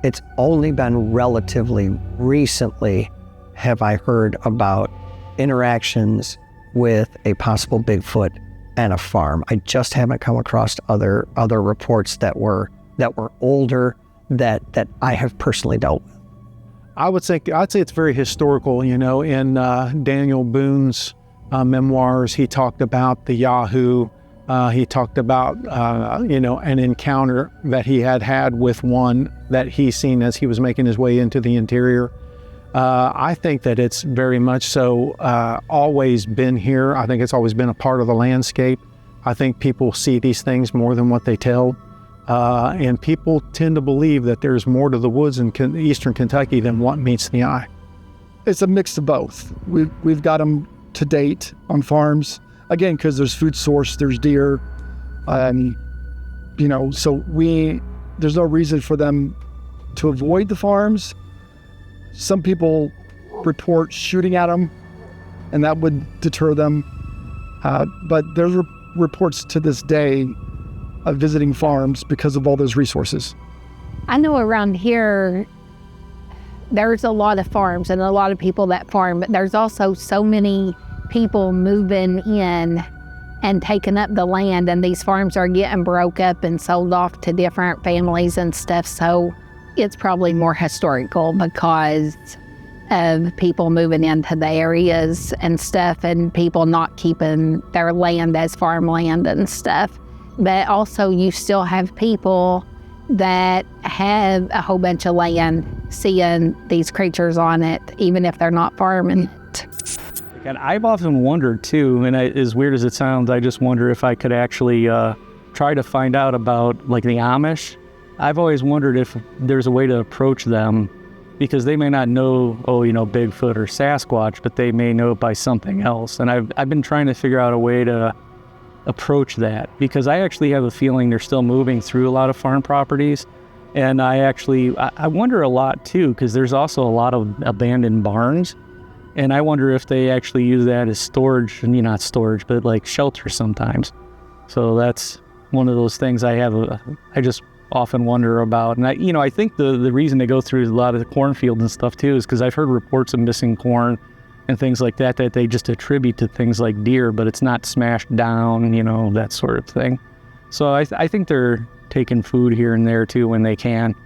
it's only been relatively recently have I heard about interactions with a possible Bigfoot and a farm. I just haven't come across other reports that were older that I have personally dealt with. I'd say it's very historical. In Daniel Boone's memoirs, he talked about the Yahoo. He talked about an encounter that he had with one that he seen as he was making his way into the interior. I think that it's very much so always been here. I think it's always been a part of the landscape. I think people see these things more than what they tell. And people tend to believe that there's more to the woods in eastern Kentucky than what meets the eye. It's a mix of both. We've got them to date on farms, again, because there's food source, there's deer, so there's no reason for them to avoid the farms. Some people report shooting at them, and that would deter them. But there's reports to this day of visiting farms because of all those resources. I know around here, there's a lot of farms and a lot of people that farm, but there's also so many people moving in and taking up the land, and these farms are getting broke up and sold off to different families and stuff. So it's probably more historical because of people moving into the areas and stuff, and people not keeping their land as farmland and stuff. But also you still have people that have a whole bunch of land seeing these creatures on it, even if they're not farming it. And I've often wondered too, and as weird as it sounds, I just wonder if I could actually try to find out about like the Amish. I've always wondered if there's a way to approach them, because they may not know, Bigfoot or Sasquatch, but they may know it by something else. And I've been trying to figure out a way to approach that, because I actually have a feeling they're still moving through a lot of farm properties. And I wonder a lot too, because there's also a lot of abandoned barns. And I wonder if they actually use that as storage, not storage, but like shelter sometimes. So that's one of those things I just often wonder about. And I think the reason they go through a lot of the cornfields and stuff too is because I've heard reports of missing corn and things like that they just attribute to things like deer, but it's not smashed down, that sort of thing. So I think they're taking food here and there too when they can.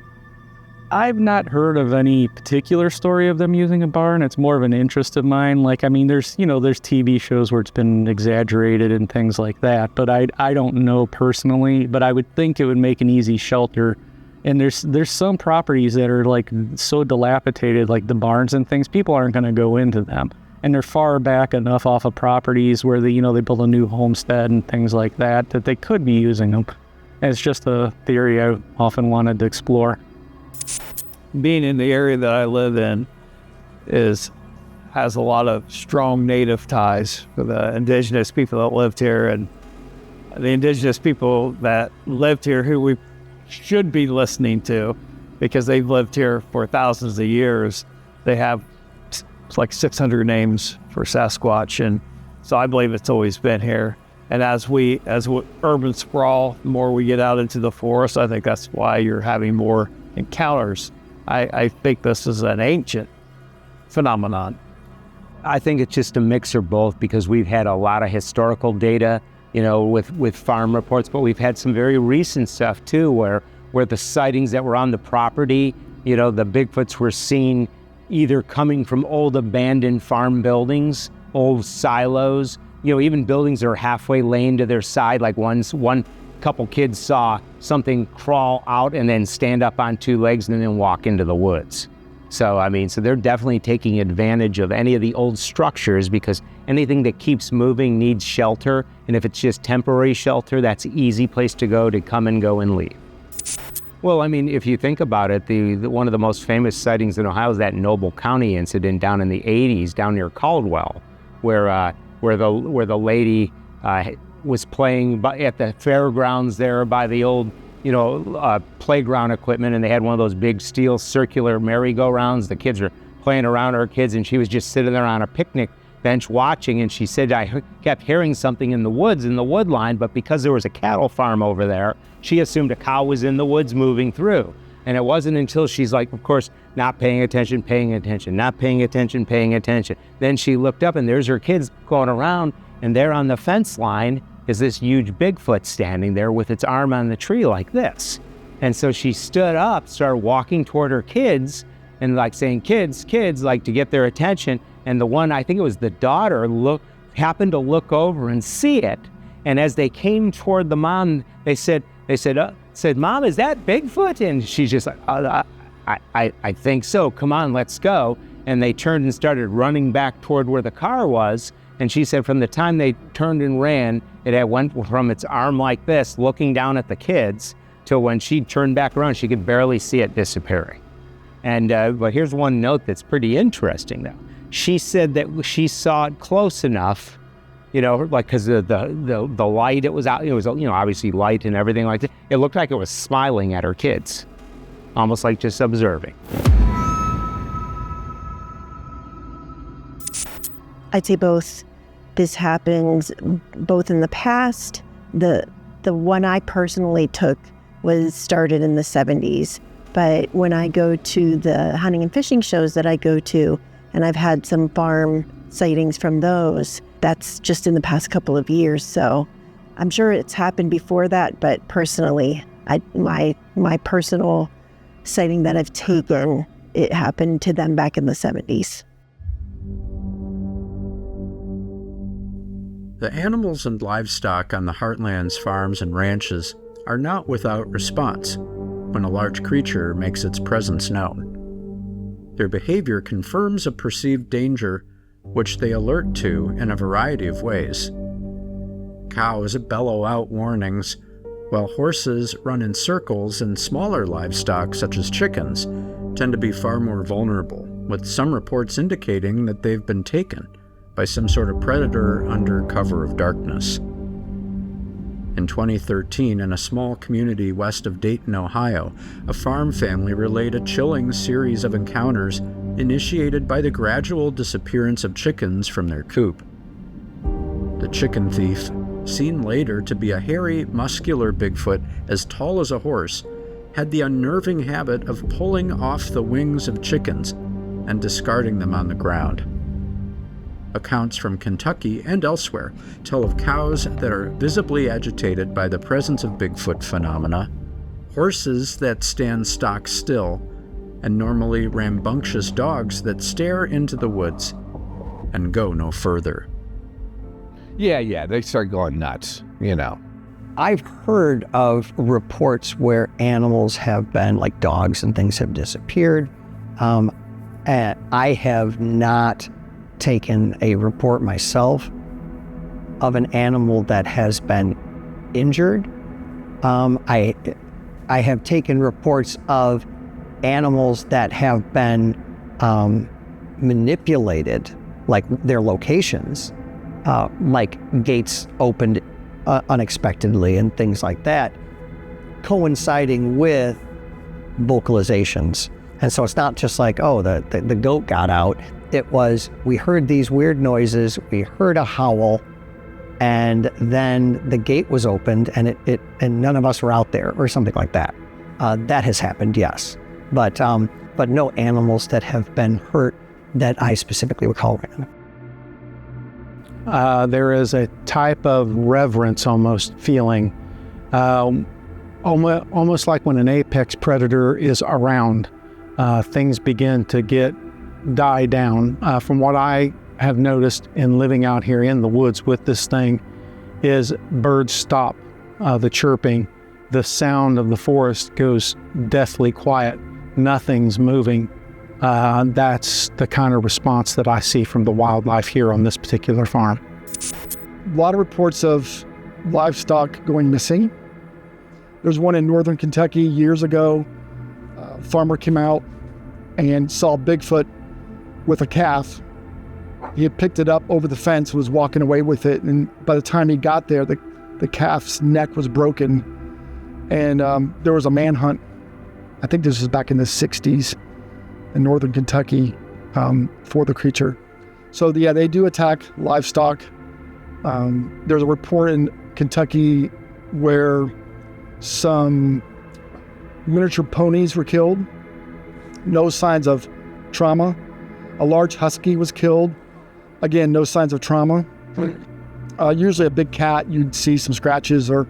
I've not heard of any particular story of them using a barn. It's more of an interest of mine. There's TV shows where it's been exaggerated and things like that, but I don't know personally, but I would think it would make an easy shelter. And there's some properties that are like so dilapidated, like the barns and things, people aren't going to go into them. And they're far back enough off of properties where they build a new homestead and things like that they could be using them. And it's just a theory I often wanted to explore. Being in the area that I live in has a lot of strong native ties for the indigenous people that lived here, and the indigenous people that lived here who we should be listening to because they've lived here for thousands of years. They have like 600 names for Sasquatch, and so I believe it's always been here. And as urban sprawl, the more we get out into the forest, I think that's why you're having more encounters. I think this is an ancient phenomenon. I think it's just a mix of both, because we've had a lot of historical data, with farm reports, but we've had some very recent stuff too, where the sightings that were on the property, the Bigfoots were seen either coming from old abandoned farm buildings, old silos, even buildings that are halfway laying to their side. Like one couple kids saw something crawl out and then stand up on two legs and then walk into the woods. So they're definitely taking advantage of any of the old structures, because anything that keeps moving needs shelter. And if it's just temporary shelter, that's an easy place to go to come and go and leave. Well, if you think about it, one of the most famous sightings in Ohio is that Noble County incident down in the 80s, down near Caldwell, where the lady was playing at the fairgrounds there by the old, playground equipment, and they had one of those big steel circular merry-go-rounds. The kids were playing around her kids, and she was just sitting there on a picnic bench watching, and she said, I kept hearing something in the woods, in the wood line, but because there was a cattle farm over there, she assumed a cow was in the woods moving through. And it wasn't until she's like, of course, not paying attention, not paying attention, paying attention. Then she looked up, and there's her kids going around, and there on the fence line is this huge Bigfoot standing there with its arm on the tree like this. And so she stood up, started walking toward her kids, and like saying, kids, like to get their attention. And the one, I think it was the daughter, happened to look over and see it. And as they came toward the mom, they said, Mom, is that Bigfoot? And she's just like, I think so. Come on, let's go. And they turned and started running back toward where the car was. And she said from the time they turned and ran, it had went from its arm like this, looking down at the kids, till when she turned back around, she could barely see it disappearing. And but here's one note that's pretty interesting, though. She said that she saw it close enough, like because the light it was out, it was obviously light and everything like that. It looked like it was smiling at her kids, almost like just observing. I'd say both. This happens both in the past. The one I personally took was started in the 70s. But when I go to the hunting and fishing shows that I go to, and I've had some farm sightings from those, that's just in the past couple of years. So I'm sure it's happened before that, but personally, my personal sighting that I've taken, it happened to them back in the 70s. The animals and livestock on the Heartland's farms and ranches are not without response when a large creature makes its presence known. Their behavior confirms a perceived danger, which they alert to in a variety of ways. Cows bellow out warnings, while horses run in circles, and smaller livestock, such as chickens, tend to be far more vulnerable, with some reports indicating that they've been taken by some sort of predator under cover of darkness. In 2013, in a small community west of Dayton, Ohio, a farm family relayed a chilling series of encounters initiated by the gradual disappearance of chickens from their coop. The chicken thief, seen later to be a hairy, muscular Bigfoot as tall as a horse, had the unnerving habit of pulling off the wings of chickens and discarding them on the ground. Accounts from Kentucky and elsewhere tell of cows that are visibly agitated by the presence of Bigfoot phenomena, horses that stand stock still, and normally rambunctious dogs that stare into the woods and go no further. Yeah, they start going nuts, I've heard of reports where animals have been, like dogs and things, have disappeared. And I have not taken a report myself of an animal that has been injured. I have taken reports of animals that have been manipulated, like their locations, like gates opened unexpectedly and things like that, coinciding with vocalizations. And so it's not just like, oh, the goat got out. It was, we heard these weird noises, we heard a howl, and then the gate was opened and and none of us were out there, or something like that. That has happened, yes. But no animals that have been hurt that I specifically recall right now. There is a type of reverence almost feeling, almost like when an apex predator is around, things begin to die down. From what I have noticed in living out here in the woods with this thing, is birds stop, the chirping, the sound of the forest goes deathly quiet, nothing's moving. That's the kind of response that I see from the wildlife here on this particular farm. A lot of reports of livestock going missing. There's one in northern Kentucky years ago. A farmer came out and saw Bigfoot with a calf. He had picked it up over the fence, was walking away with it, and by the time he got there, the calf's neck was broken, and there was a manhunt. I think this was back in the 60s in northern Kentucky for the creature. So yeah, they do attack livestock. There's a report in Kentucky where some miniature ponies were killed. No signs of trauma. A large husky was killed. Again, no signs of trauma. Usually a big cat, you'd see some scratches, or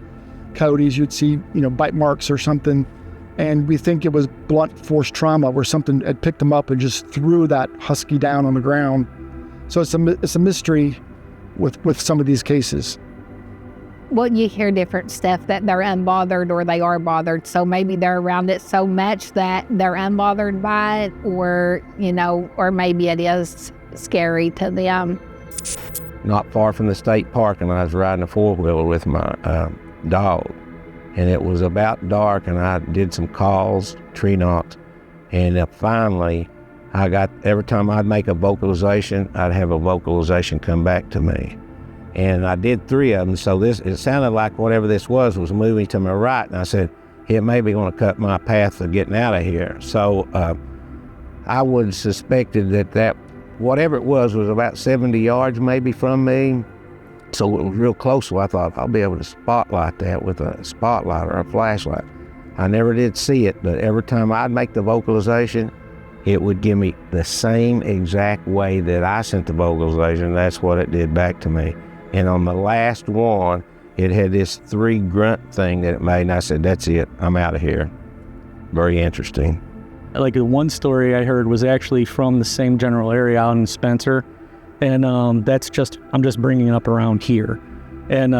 coyotes, you'd see, bite marks or something. And we think it was blunt force trauma, where something had picked them up and just threw that husky down on the ground. So it's a mystery with some of these cases. Well, you hear different stuff that they're unbothered or they are bothered. So maybe they're around it so much that they're unbothered by it, or maybe it is scary to them. Not far from the state park, and I was riding a four-wheeler with my dog. And it was about dark, and I did some calls, tree knocks, and finally, every time I'd make a vocalization, I'd have a vocalization come back to me. And I did 3 of them, so it sounded like whatever this was moving to my right, and I said, it may be going to cut my path of getting out of here. So I would have suspected that whatever it was about 70 yards maybe from me. So it was real close, so I thought I'll be able to spotlight that with a spotlight or a flashlight. I never did see it, but every time I'd make the vocalization, it would give me the same exact way that I sent the vocalization. That's what it did back to me. And on the last one, it had this 3 grunt thing that it made, and I said, that's it, I'm out of here. Very interesting. Like one story I heard was actually from the same general area out in Spencer, and I'm just bringing it up around here. And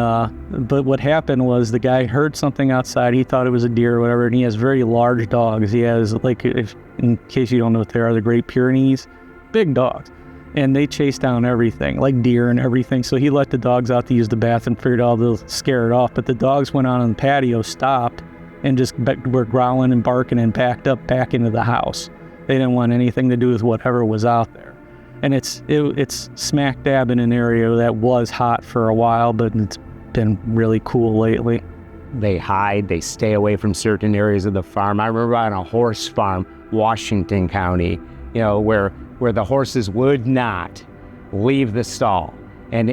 but what happened was the guy heard something outside. He thought it was a deer or whatever, and he has very large dogs. He has, like, in case you don't know what they are, the Great Pyrenees, big dogs. And they chase down everything, like deer and everything. So he let the dogs out to use the bathroom, figured out they'll scare it off. But the dogs went on the patio, stopped, and just were growling and barking and backed up back into the house. They didn't want anything to do with whatever was out there. And it's smack dab in an area that was hot for a while, but it's been really cool lately. They hide, they stay away from certain areas of the farm. I remember on a horse farm, Washington County, where the horses would not leave the stall. And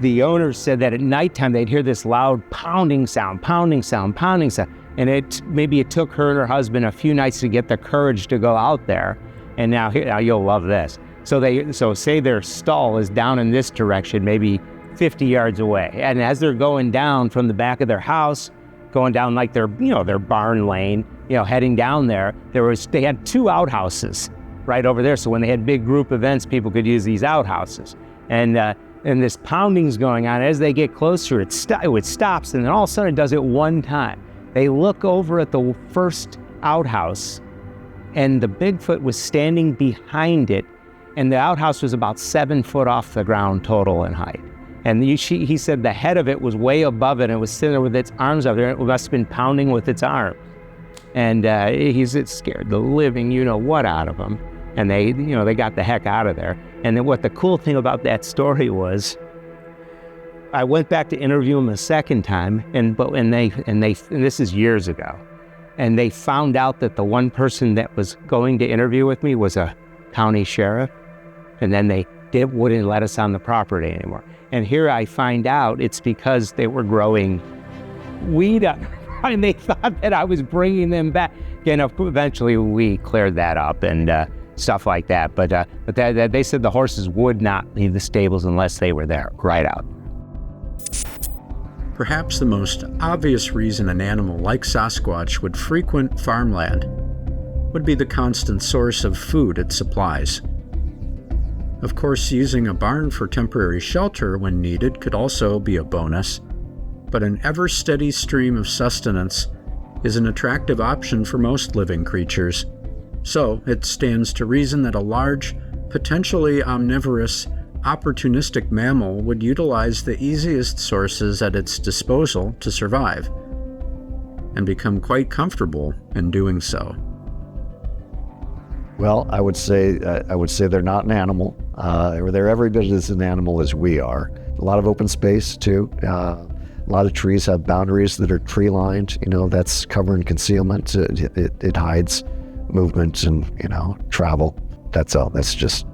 the owner said that at nighttime they'd hear this loud pounding sound. And it took her and her husband a few nights to get the courage to go out there. And now you'll love this. So say their stall is down in this direction, maybe 50 yards away. And as they're going down from the back of their house, going down like their barn lane, heading down there, they had 2 outhouses right over there. So when they had big group events, people could use these outhouses. And this pounding's going on. As they get closer, it stops, and then all of a sudden it does it one time. They look over at the first outhouse, and the Bigfoot was standing behind it, and the outhouse was about 7 foot off the ground total in height. And he said the head of it was way above it, and it was sitting there with its arms up there. It must have been pounding with its arm. And it scared the living you-know-what out of them. And they got the heck out of there. And then what the cool thing about that story was, I went back to interview him a second time, and this is years ago, and they found out that the one person that was going to interview with me was a county sheriff, and then they wouldn't let us on the property anymore. And here I find out it's because they were growing weed up, and they thought that I was bringing them back. And eventually we cleared that up and stuff like that. But they said the horses would not leave the stables unless they were there, right out. Perhaps the most obvious reason an animal like Sasquatch would frequent farmland would be the constant source of food it supplies. Of course, using a barn for temporary shelter when needed could also be a bonus, but an ever-steady stream of sustenance is an attractive option for most living creatures. So it stands to reason that a large, potentially omnivorous, opportunistic mammal would utilize the easiest sources at its disposal to survive, and become quite comfortable in doing so. Well, I would say they're not an animal. They're every bit as an animal as we are. A lot of open space too. A lot of trees have boundaries that are tree lined. That's cover and concealment. It hides movement and travel. That's all. That's just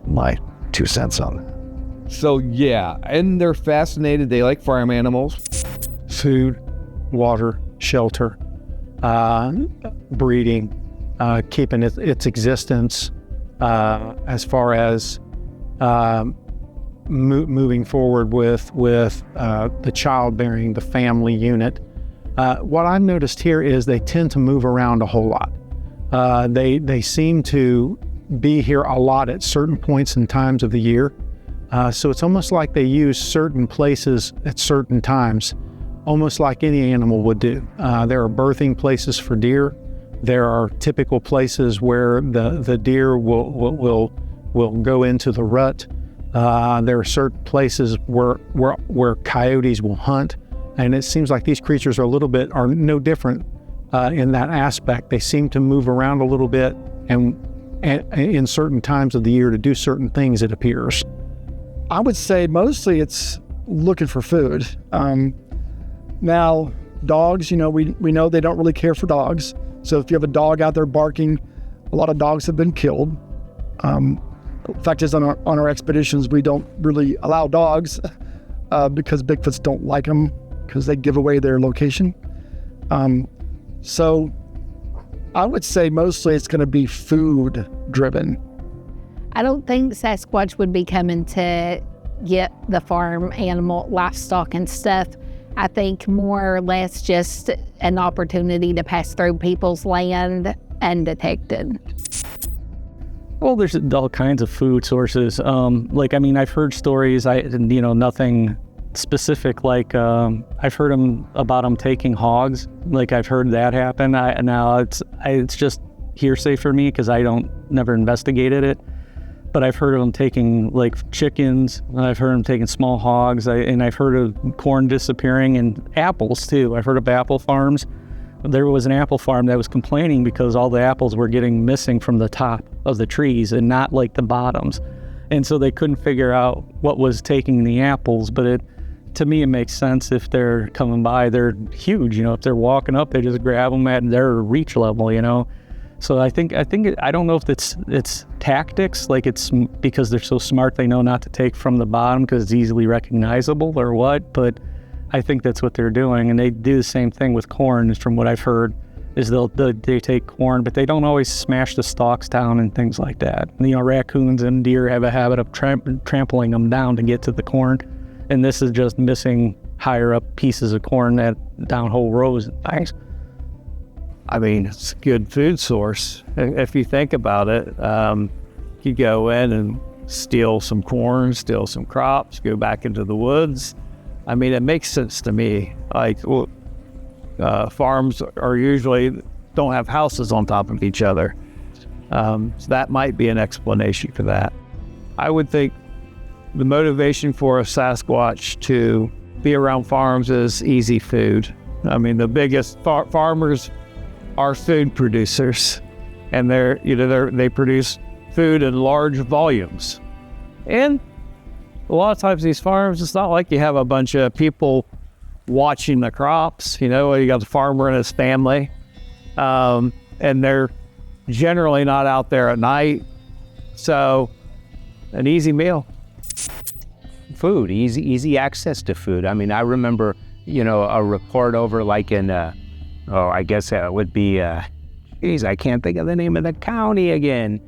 my 2 cents on that. So yeah, and they're fascinated. They like farm animals. Food, water, shelter, breeding, keeping its existence, as far as moving forward with the childbearing, the family unit. What I've noticed here is they tend to move around a whole lot. They seem to be here a lot at certain points and times of the year. So it's almost like they use certain places at certain times, almost like any animal would do. There are birthing places for deer. There are typical places where the deer will go into the rut. There are certain places where coyotes will hunt, and it seems like these creatures are no different in that aspect. They seem to move around a little bit, and in certain times of the year to do certain things, it appears. I would say mostly it's looking for food. Now, dogs, we know they don't really care for dogs. So if you have a dog out there barking, a lot of dogs have been killed. The fact is, on our expeditions, we don't really allow dogs because Bigfoots don't like them because they give away their location. So I would say mostly it's going to be food driven. I don't think Sasquatch would be coming to get the farm animal, livestock and stuff. I think more or less just an opportunity to pass through people's land undetected. Well, there's all kinds of food sources. I've heard stories, nothing specific, I've heard about them taking hogs. I've heard that happen. Now it's just hearsay for me because I never investigated it. But I've heard of them taking chickens, and I've heard them taking small hogs, and I've heard of corn disappearing and apples too. I've heard of apple farms. There was an apple farm that was complaining because all the apples were getting missing from the top of the trees and not the bottoms. And so they couldn't figure out what was taking the apples, but to me it makes sense. If they're coming by, they're huge, if they're walking up, they just grab them at their reach level, So I don't know if it's tactics, it's because they're so smart they know not to take from the bottom because it's easily recognizable or what, but I think that's what they're doing. And they do the same thing with corn, from what I've heard, is they take corn, but they don't always smash the stalks down and things like that. Raccoons and deer have a habit of trampling them down to get to the corn, and this is just missing higher up pieces of corn down whole rows and things. I mean, it's a good food source. If you think about it, you go in and steal some corn, steal some crops, go back into the woods. I mean, it makes sense to me. Farms are usually don't have houses on top of each other. So that might be an explanation for that. I would think the motivation for a Sasquatch to be around farms is easy food. I mean, the biggest farmers are food producers, and they produce food in large volumes. And a lot of times these farms, it's not like you have a bunch of people watching the crops. You got the farmer and his family, and they're generally not out there at night. So an easy meal. Food, easy access to food. I mean, I remember, a report over in I guess it would be, I can't think of the name of the county again,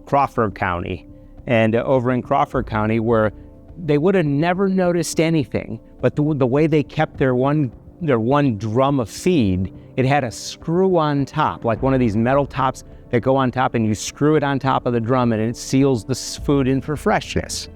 Crawford County. And over in Crawford County, where they would have never noticed anything, but the way they kept their one drum of feed, it had a screw on top, like one of these metal tops that go on top, and you screw it on top of the drum, and it seals the food in for freshness.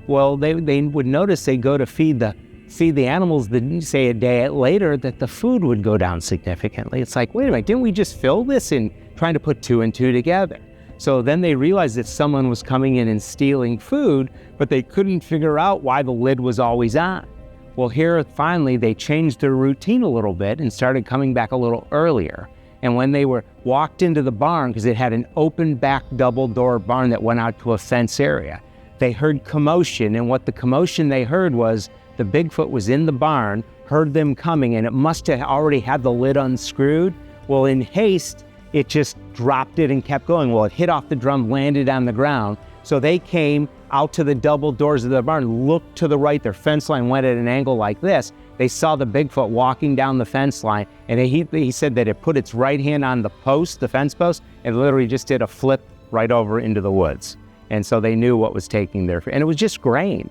Well, they would notice they go to feed the animals, didn't say a day later that the food would go down significantly. It's like, wait a minute, didn't we just fill this in trying to put two and two together? So then they realized that someone was coming in and stealing food, but they couldn't figure out why the lid was always on. Well, here finally they changed their routine a little bit and started coming back a little earlier. And when they walked into the barn, because it had an open back double door barn that went out to a fence area, they heard commotion, and what the commotion they heard was the Bigfoot was in the barn, heard them coming, and it must have already had the lid unscrewed. Well, in haste, it just dropped it and kept going. Well, it hit off the drum, landed on the ground. So they came out to the double doors of the barn, looked to the right, their fence line went at an angle like this. They saw the Bigfoot walking down the fence line, and he said that it put its right hand on the post, the fence post, and literally just did a flip right over into the woods. And so they knew what was taking their food. And it was just grain,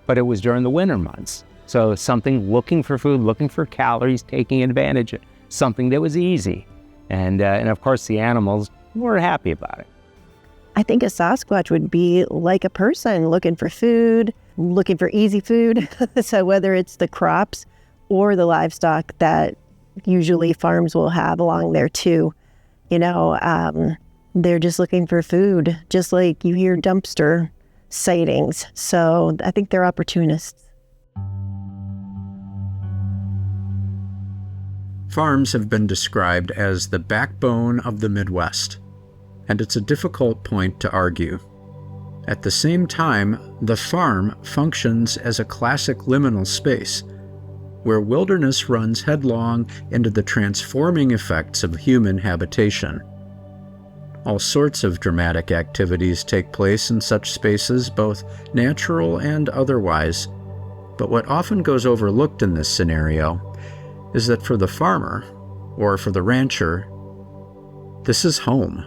but it was during the winter months. So something looking for food, looking for calories, taking advantage of something that was easy. And of course the animals were happy about it. I think a Sasquatch would be like a person, looking for food, looking for easy food. So whether it's the crops or the livestock that usually farms will have along there too, they're just looking for food, just like you hear dumpster sightings. So I think they're opportunists. Farms have been described as the backbone of the Midwest, and it's a difficult point to argue. At the same time, the farm functions as a classic liminal space, where wilderness runs headlong into the transforming effects of human habitation. All sorts of dramatic activities take place in such spaces, both natural and otherwise. But what often goes overlooked in this scenario is that for the farmer, or for the rancher, This is home.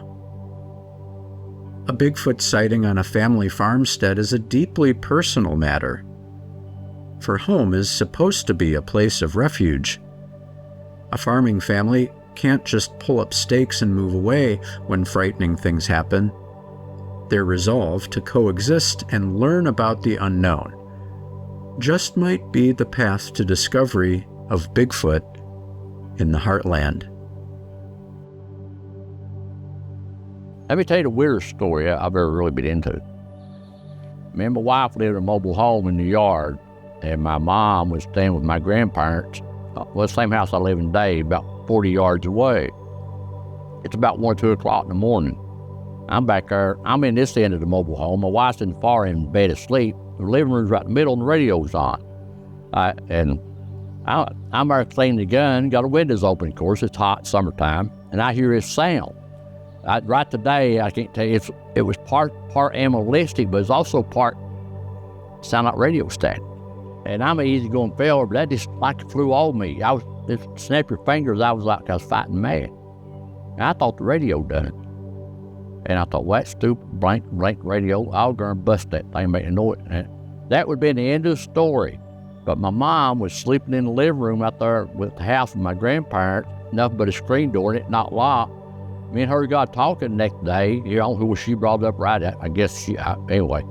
A Bigfoot sighting on a family farmstead is a deeply personal matter, for home is supposed to be a place of refuge. A farming family can't just pull up stakes and move away when frightening things happen. Their resolve to coexist and learn about the unknown just might be the path to discovery of Bigfoot in the Heartland. Let me tell you the weirdest story I've ever really been into. Me and my wife lived in a mobile home in the yard, and my mom was staying with my grandparents. Well, the same house I live in today, about 40 yards away. It's about 1 or 2 o'clock in the morning. I'm back there. I'm in this end of the mobile home. My wife's in the far end in bed asleep. The living room's right in the middle, and the radio's on. I'm there cleaning the gun, got the windows open, of course. It's hot, summertime, and I hear this sound. Right today, I can't tell you, it was part animalistic, but it's also part sound like radio static. And I'm an easygoing fella, but that just like flew over me. Just snap your fingers, I was like I was fighting mad. And I thought the radio done it. And I thought, well, that stupid blank radio, I'll go and bust that thing, make a noise. And that would have been the end of the story. But my mom was sleeping in the living room out there with the house with my grandparents, nothing but a screen door and it not locked. Me and her got talking the next day. You know, who she brought up right at, I guess anyway,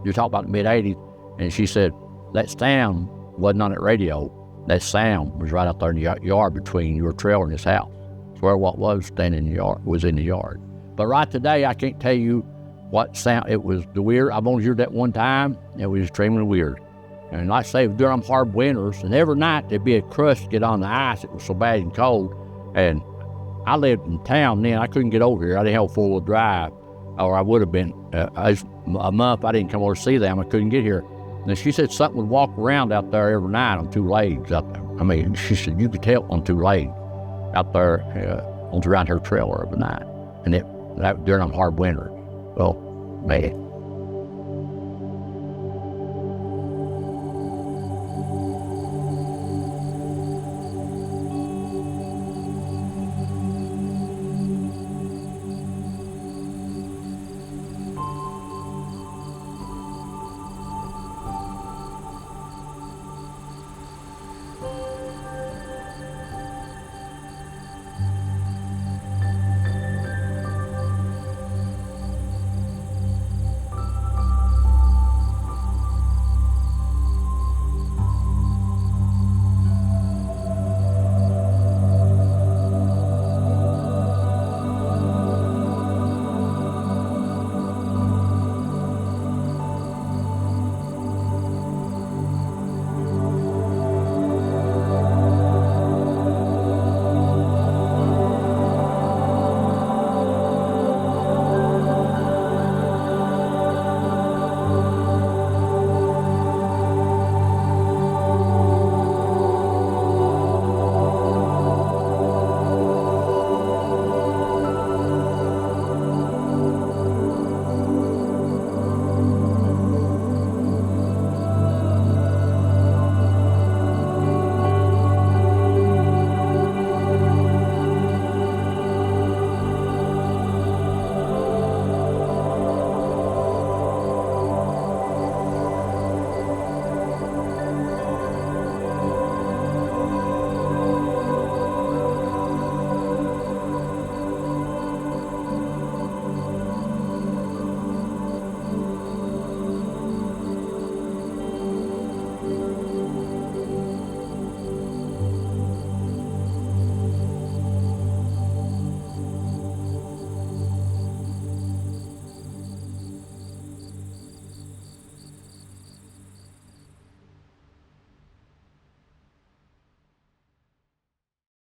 you talk about the mid-'80s, and she said, that sound wasn't on that radio. That sound was right out there in the yard between your trailer and this house. It's where what was standing in the yard was in the yard. But right today, I can't tell you what sound. It was the weird. I've only heard that one time. It was extremely weird. And like I say, during hard winters, and every night there'd be a crust get on the ice. It was so bad and cold. And I lived in town then. I couldn't get over here. I didn't have a four-wheel drive, or I would have been. A month I didn't come over to see them. I couldn't get here. And she said something would walk around out there every night on 2 legs out there. I mean, she said you could tell on 2 legs out there around her trailer every night. And that during hard winter. Well, man.